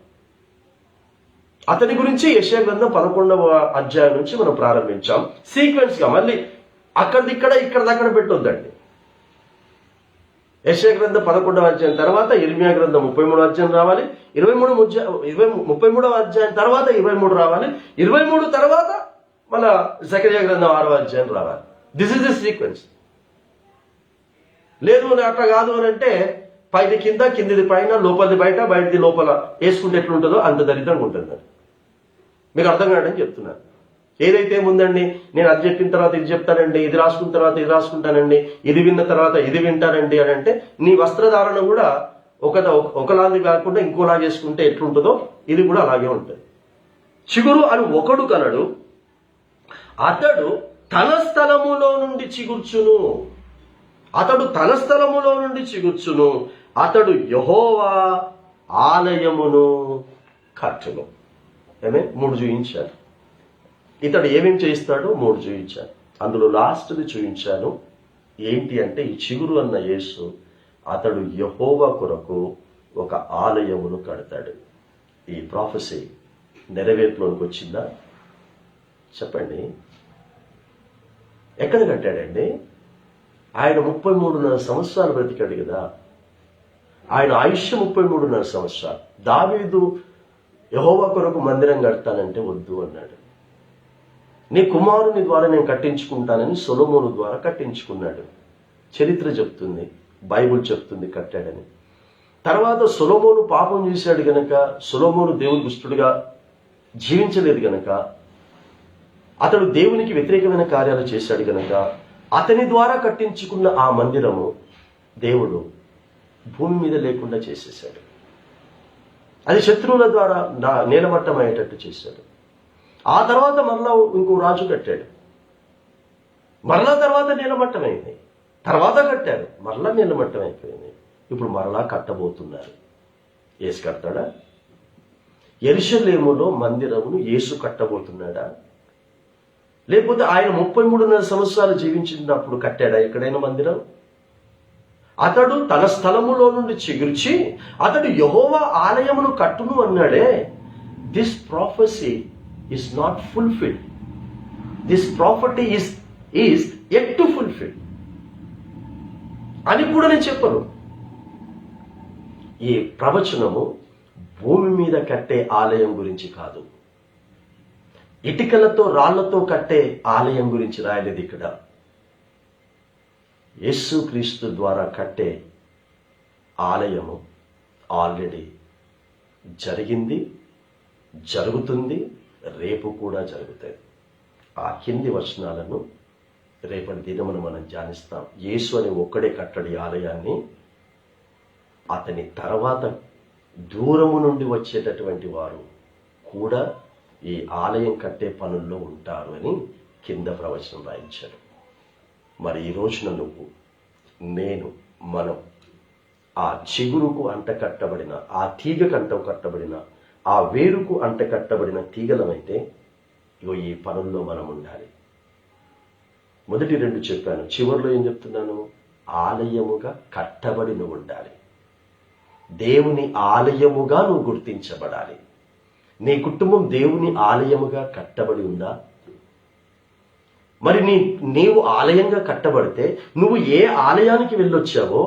అతని గురించి యెషయా గ్రంథం 11వ అధ్యాయం నుంచి మనం ప్రారంభించాం. సీక్వెన్స్ గా మళ్ళీ అక్కడిక్కడ ఇక్కడదక్కడ పెట్టొద్దండి. యెషయా గ్రంథం 11వ అధ్యాయం తర్వాత ఇర్మియా గ్రంథం 33వ అధ్యాయం రావాలి. 33వ అధ్యాయం తర్వాత 23 రావాలి. 23 తర్వాత మన జకర్యా గ్రంథం 6వ అధ్యాయం రావాలి. This is the sequence. లేదు అట్లా కాదు అని అంటే పైది కింద, కిందిది పైన, లోపలిది బయట, బయటది లోపల వేసుకుంటే ఎట్లుంటుందో అంత దరిద్రంగా ఉంటుంది. మీకు అర్థం కాదని చెప్తున్నాను. ఏదైతే ముందండి, నేను అది చెప్పిన తర్వాత ఇది చెప్తానండి, ఇది రాసుకున్న తర్వాత ఇది రాసుకుంటానండి, ఇది విన్న తర్వాత ఇది వింటానండి అని అంటే నీ వస్త్రధారణ కూడా ఒకలాది కాకుండా ఇంకోలా చేసుకుంటే ఎట్లుంటుందో ఇది కూడా అలాగే ఉంటుంది. చిగురు అని ఒకడు కలడు, అతడు తన స్థలములో నుండి చిగుర్చును. అతడు తన స్థలములో నుండి చిగుర్చును. అతడు యెహోవా ఆలయమును కట్టును. ఏమే 3 చూయించాను. ఇతడు ఏమేం చేయిస్తాడో 3 చూయించాను. అందులో లాస్ట్ది చూయించాను. ఏంటి అంటే ఈ చిగురు అన్న యేసు అతడు యెహోవా కొరకు ఒక ఆలయమును కడతాడు. ఈ ప్రాఫెసీ నెరవేర్పులోనికి వచ్చిందా చెప్పండి. ఎక్కడ కట్టాడండి? ఆయన 33.5 సంవత్సరాలు బ్రతికాడు కదా. ఆయన ఆయుష్య 33.5 సంవత్సరాలు. దావీదు యెహోవా కొరకు మందిరం కడతానంటే వద్దు అన్నాడు. నీ కుమారుని ద్వారా నేను కట్టించుకుంటానని సొలొమోను ద్వారా కట్టించుకున్నాడు. చరిత్ర చెప్తుంది, బైబుల్ చెప్తుంది కట్టాడని. తర్వాత సొలొమోను పాపం చేశాడు గనక, సొలొమోను దేవుని దుష్టుడిగా జీవించలేదు గనక, అతడు దేవునికి వ్యతిరేకమైన కార్యాలు చేశాడు గనక అతని ద్వారా కట్టించుకున్న ఆ మందిరము దేవుడు భూమి మీద లేకుండా చేసేశాడు. అది శత్రువుల ద్వారా నేలమట్టం అయ్యేటట్టు చేశాడు. ఆ తర్వాత మరలా ఇంకో రాజు కట్టాడు. మరలా తర్వాత నీలమట్టం అయింది. తర్వాత కట్టారు, మరలా నీలమట్టం అయిపోయింది. ఇప్పుడు మరలా కట్టబోతున్నారు. యేసు కడతాడా? యెరూషలేములో మందిరమును యేసు కట్టబోతున్నాడా? లేకపోతే ఆయన 33.5 సంవత్సరాలు జీవించినప్పుడు కట్టాడా ఎక్కడైనా మందిరం? అతడు తన స్థలములో నుండి చిగుర్చి అతడు యెహోవా ఆలయమును కట్టును అన్నాడే. This prophecy is not fulfilled. This prophecy is yet to fulfill. అని కూడా నేను చెప్పను. ఈ ప్రవచనము భూమి మీద కట్టే ఆలయం గురించి కాదు, ఇటుకలతో రాళ్లతో కట్టే ఆలయం గురించి రాయలేదు ఇక్కడ. యేసుక్రీస్తు ద్వారా కట్టే ఆలయము ఆల్రెడీ జరిగింది, జరుగుతుంది, రేపు కూడా జరుగుతాయి. ఆ కింది వచనాలను రేపటి దినమున మనం ధ్యానిస్తాం. యేసు అని ఒక్కడే కట్టడి ఆలయాన్ని. అతని తర్వాత దూరము నుండి వచ్చేటటువంటి వారు కూడా ఈ ఆలయం కట్టే పనుల్లో ఉంటారు అని కింద ప్రవచనం రాయించారు. మరి ఈ రోజున నువ్వు, నేను, మనం ఆ చిగురుకు అంటకట్టబడిన, ఆ తీగకు అంటకట్టబడిన, ఆ వేరుకు అంటకట్టబడిన తీగలమైతే ఇగో ఈ పనుల్లో మనం ఉండాలి. మొదటి 2 చెప్పాను, చివరిలో ఏం చెప్తున్నాను? ఆలయముగా కట్టబడి నువ్వు ఉండాలి. దేవుని ఆలయముగా నువ్వు గుర్తించబడాలి. నీ కుటుంబం దేవుని ఆలయముగా కట్టబడి ఉందా? మరి నీవు ఆలయంగా కట్టబడితే నువ్వు ఏ ఆలయానికి వెళ్ళొచ్చావో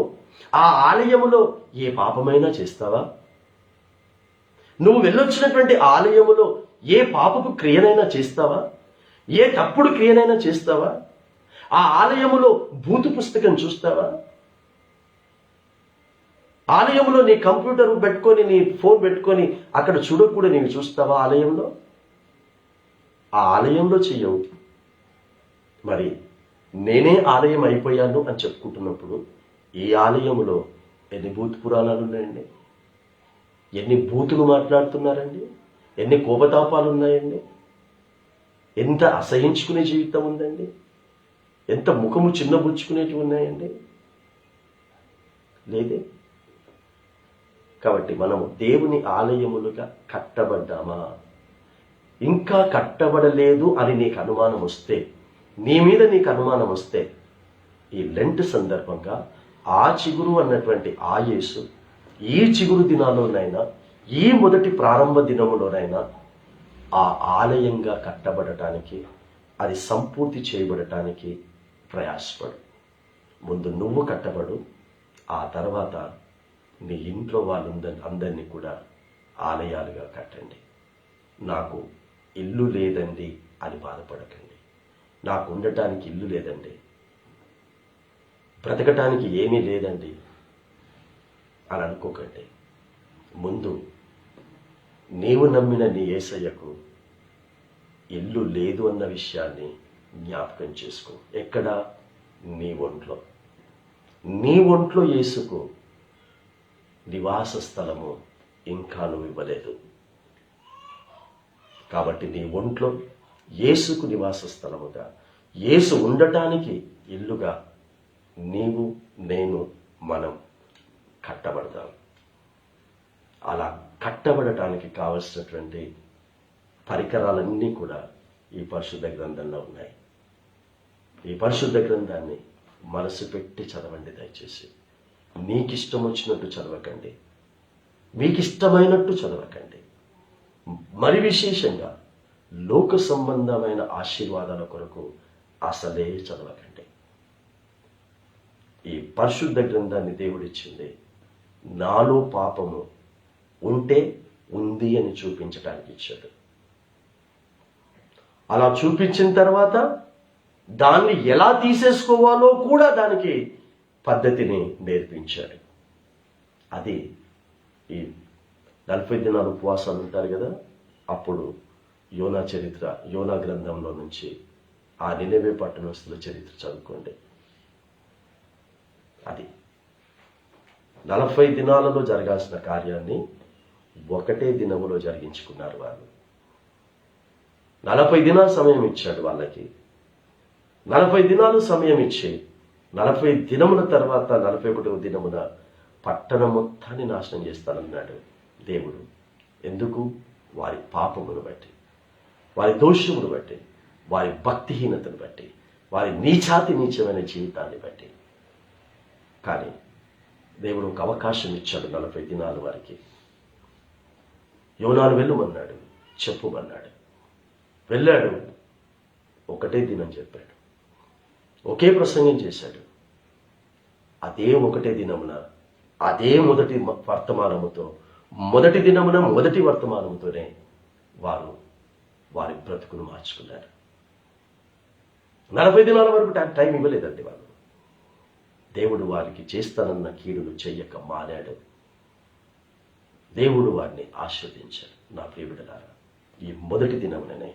ఆ ఆలయములో ఏ పాపమైనా చేస్తావా? నువ్వు వెళ్ళొచ్చినటువంటి ఆలయములో ఏ పాపపు క్రియనైనా చేస్తావా? ఏ తప్పుడు క్రియనైనా చేస్తావా? ఆ ఆలయములో భూతు పుస్తకం చూస్తావా? ఆలయంలో నీ కంప్యూటర్ పెట్టుకొని, నీ ఫోన్ పెట్టుకొని అక్కడ చూడకూడదు నీవు చూస్తావా? ఆలయంలో, ఆ ఆలయంలో చెయ్యవు. మరి నేనే ఆలయం అయిపోయాను అని చెప్పుకుంటున్నప్పుడు ఈ ఆలయములో ఎన్ని భూత పురాణాలు ఉన్నాయండి? ఎన్ని బూతులు మాట్లాడుతున్నారండి? ఎన్ని కోపతాపాలు ఉన్నాయండి? ఎంత అసహించుకునే జీవితం ఉందండి? ఎంత ముఖము చిన్నబుచ్చుకునేటివి ఉన్నాయండి? లేదే. కాబట్టి మనము దేవుని ఆలయములుగా కట్టబడ్డామా? ఇంకా కట్టబడలేదు అని నీకు అనుమానం వస్తే, నీ మీద నీకు అనుమానం వస్తే, ఈ లెంట్ సందర్భంగా ఆ చిగురు అన్నటువంటి ఆ యేసు ఈ చిగురు దినాల్లోనైనా, ఈ మొదటి ప్రారంభ దినములోనైనా ఆ ఆలయంగా కట్టబడటానికి, అది సంపూర్తి చేయబడటానికి ప్రయాసపడు. ముందు నువ్వు కట్టబడు, ఆ తర్వాత నీ ఇంట్లో అందరినీ కూడా ఆలయాలుగా కట్టండి. నాకు ఇల్లు లేదండి అని బాధపడకండి. నాకు ఉండటానికి ఇల్లు లేదండి, బ్రతకటానికి ఏమీ లేదండి అని అనుకోకండి. ముందు నీవు నమ్మిన నీ యేసయ్యకు ఇల్లు లేదు అన్న విషయాన్ని జ్ఞాపకం చేసుకో. ఎక్కడ? నీ ఒంట్లో. నీ ఒంట్లో యేసుకు నివాస స్థలము ఇంకా నువ్వు ఇవ్వలేదు. కాబట్టి నీ ఒంట్లో యేసుకు నివాస స్థలముగా, యేసు ఉండటానికి ఇల్లుగా నీవు, నేను, మనం కట్టబడతాం. అలా కట్టబడటానికి కావలసినటువంటి పరికరాలన్నీ కూడా ఈ పరిశుద్ధ గ్రంథంలో ఉన్నాయి. ఈ పరిశుద్ధ గ్రంథాన్ని మనసు పెట్టి చదవండి దయచేసి. నీకిష్టం వచ్చినట్టు చదవకండి, మీకిష్టమైనట్టు చదవకండి. మరి విశేషంగా లోక సంబంధమైన ఆశీర్వాదాల కొరకు అసలే చదవకండి. ఈ పరిశుద్ధ గ్రంథాన్ని దేవుడిచ్చింది నాలో పాపము ఉంటే ఉంది అని చూపించడానికి ఇచ్చాడు. అలా చూపించిన తర్వాత దాన్ని ఎలా తీసేసుకోవాలో కూడా దానికి పద్ధతిని నేర్పించాడు. అది ఈ 40 దినాలు ఉపవాసాలు ఉంటారు కదా, అప్పుడు యోనా చరిత్ర, యోనా గ్రంథంలో నుంచి ఆ నినెవే పట్టణస్తుల చరిత్ర చదువుకోండి. అది 40 దినాలలో జరగాల్సిన కార్యాన్ని ఒకటే దినములో జరిగించుకున్నారు వాళ్ళు. 40 దినాలు సమయం ఇచ్చాడు వాళ్ళకి. 40 దినాలు సమయం ఇచ్చి 40 దినముల తర్వాత 41వ దినమున పట్టణం మొత్తాన్ని నాశనం చేస్తానన్నాడు దేవుడు. ఎందుకు? వారి పాపమును బట్టి, వారి దోషమును బట్టి, వారి భక్తిహీనతను బట్టి, వారి నీచమైన జీవితాన్ని బట్టి. కానీ దేవుడు ఒక అవకాశం ఇచ్చాడు 40 దినాలు వారికి. యోనాను వెళ్ళమన్నాడు, చెప్పుమన్నాడు. వెళ్ళాడు, ఒకటే దినం చెప్పాడు, ఒకే ప్రసంగం చేశాడు. అదే ఒకటే దినమున, అదే మొదటి వర్తమానముతో, మొదటి దినమున మొదటి వర్తమానముతోనే వారు వారి బ్రతుకును మార్చుకున్నారు. 40 దినాల వరకు టైం ఇవ్వలేదండి వాళ్ళు. దేవుడు వారికి చేస్తానన్న కీడును చెయ్యక మానాడు. దేవుడు వారిని ఆశీర్వదించాడు. నా ప్రియబిడ్డలారా, ఈ మొదటి దినముననే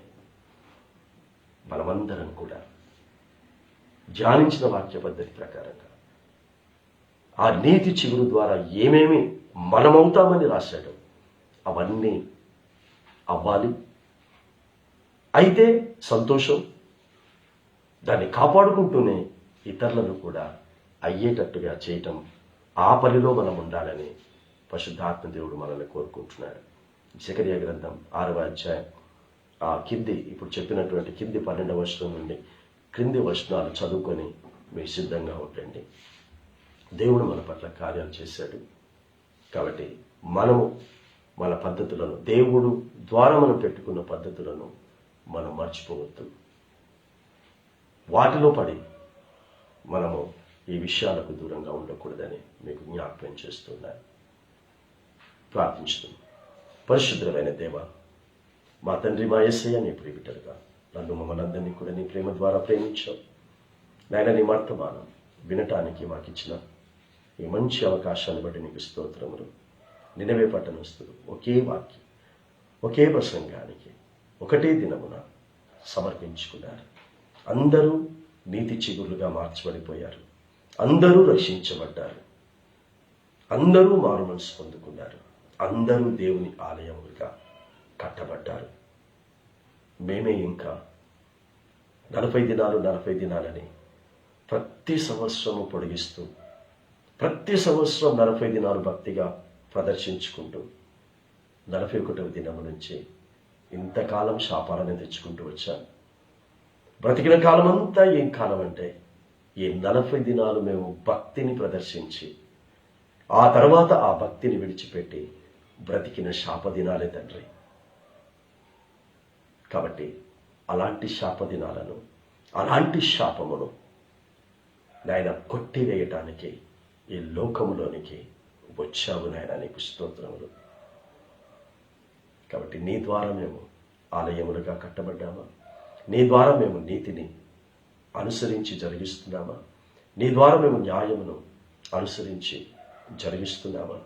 మనమందరం కూడా ధ్యానించిన వాక్య పద్ధతి ప్రకారంగా ఆ నీతి చిగురు ద్వారా ఏమేమి మనమవుతామని రాశాడు అవన్నీ అవ్వాలి. అయితే సంతోషం, దాన్ని కాపాడుకుంటూనే ఇతరులను కూడా అయ్యేటట్టుగా చేయటం, ఆ పనిలో మనం ఉండాలని పరిశుద్ధాత్మ దేవుడు మనల్ని కోరుకుంటున్నాడు. జకర్యా గ్రంథం 6వ అధ్యాయం ఆ కింది, ఇప్పుడు చెప్పినటువంటి కింది 12వ వచనం నుండి క్రింది వచనాలు చదువుకొని మీరు సిద్ధంగా ఉండండి. దేవుడు మన పట్ల కార్యాలు చేశాడు. కాబట్టి మనము మన పద్ధతులను, దేవుడు ద్వారా మనం పెట్టుకున్న పద్ధతులను మనం మర్చిపోవద్దు. వాటిలో పడి మనము ఈ విషయాలకు దూరంగా ఉండకూడదని మీకు జ్ఞాపకం చేస్తున్నాను. ప్రార్థించుదాం. పరిశుద్ధమైన దేవ, మా తండ్రి, మా యేసయ్య, నీ ప్రియబిడ్డలుగా నన్ను, మమ్మల్ని కూడా నీ ప్రేమ ద్వారా ప్రేమించావు. నాయన, నీ వర్తమానం వినటానికి మాకిచ్చిన ఈ మంచి అవకాశాన్ని బట్టి నీకు స్తోత్రములు. నినవే పట్టణస్తులు ఒకే వాక్యం, ఒకే ప్రసంగానికి ఒకటే దినమున సమర్పించుకున్నారు. అందరూ నీతి చిగురులుగా మార్చబడిపోయారు. అందరూ రక్షించబడ్డారు. అందరూ మారు మనసు పొందుకున్నారు. అందరూ దేవుని ఆలయములుగా కట్టబడ్డారు. మేమే ఇంకా 40 దినాలని ప్రతి సంవత్సరము పొడిగిస్తూ, ప్రతి సంవత్సరం 40 దినాలు భక్తిగా ప్రదర్శించుకుంటూ 41వ దినము నుంచి ఇంతకాలం శాపాలను తెచ్చుకుంటూ వచ్చాను. బ్రతికిన కాలం అంతా ఏం కాలం అంటే ఈ 40 దినాలు మేము భక్తిని ప్రదర్శించి ఆ తర్వాత ఆ భక్తిని విడిచిపెట్టి బ్రతికిన శాపదినాలే తండ్రి. కాబట్టి అలాంటి శాపదినాలను, అలాంటి శాపమును నాయన కొట్టివేయటానికి ఈ లోకములోనికి వచ్చావు నాయన, నీకు స్తోత్రములు. కాబట్టి నీ ద్వారా మేము ఆలయములుగా కట్టబడ్డామా? నీ ద్వారా మేము నీతిని అనుసరించి జరిగిస్తున్నామా? నీ ద్వారా మేము న్యాయమును అనుసరించి జరిగిస్తున్నామా?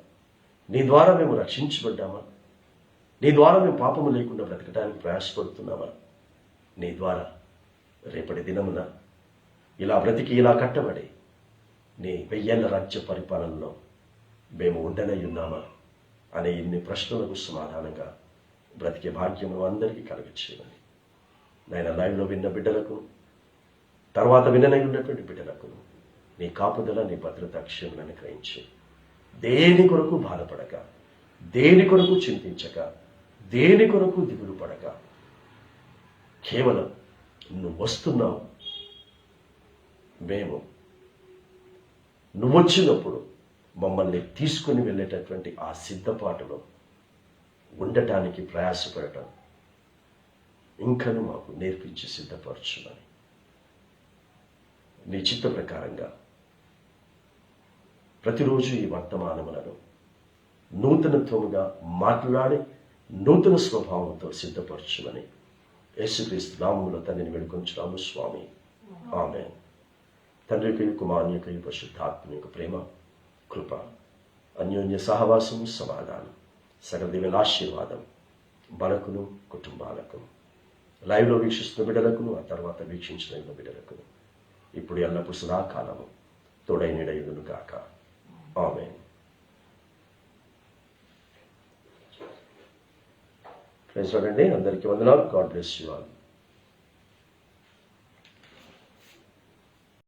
నీ ద్వారా మేము రక్షించబడ్డామా? నీ ద్వారా మేము పాపము లేకుండా బ్రతకడానికి ప్రయాసపడుతున్నామా? నీ ద్వారా రేపటి దినమున ఇలా బ్రతికి ఇలా కట్టబడి నీ 1000 రాజ్య పరిపాలనలో మేము ఉండనై ఉన్నామా అనే ఇన్ని ప్రశ్నలకు సమాధానంగా బ్రతికే భాగ్యము అందరికీ కలగచేయమని నాయన లైవ్లో విన్న బిడ్డలకు తర్వాత విననై ఉన్నటువంటి బిడ్డలకు నీ కాపుదల నీ భద్రత క్షేమను అనుగ్రహించి దేని కొరకు బాధపడక దేని కొరకు చింతించక దేని కొరకు దిగులు పడక కేవలం నువ్వు వస్తున్నావు, మేము నువ్వు వచ్చినప్పుడు మమ్మల్ని తీసుకుని వెళ్ళేటటువంటి ఆ సిద్ధపాటులో ఉండటానికి ప్రయాసపడటం ఇంకను మాకు నేర్పించి సిద్ధపరచుమని నీ చిత్త ప్రకారంగా ప్రతిరోజు ఈ వర్తమానములను నూతనత్వముగా మాట్లాడి నూతన స్వభావంతో సిద్ధపరచుమని యేసుక్రీస్తు నామములో తండ్రిని వేడుకొంచున్నాము స్వామి. ఆమేన్. తండ్రికి కుమారుని యొక్క పరిశుద్ధాత్మ యొక్క ప్రేమ కృప అన్యోన్య సహవాసం సమాధానం సకల దీవెన ఆశీర్వాదం మనకును కుటుంబాలకు లైవ్లో వీక్షిస్తున్న బిడ్డలకును ఆ తర్వాత వీక్షించిన బిడ్డలకును ఇప్పుడు ఎల్లప్పుడు సదాకాలము తోడైనడయును గాక. ఆమేన్. ప్రైజ్ లార్డ్ అండి. అందరికీ వందనాలు. God bless you all.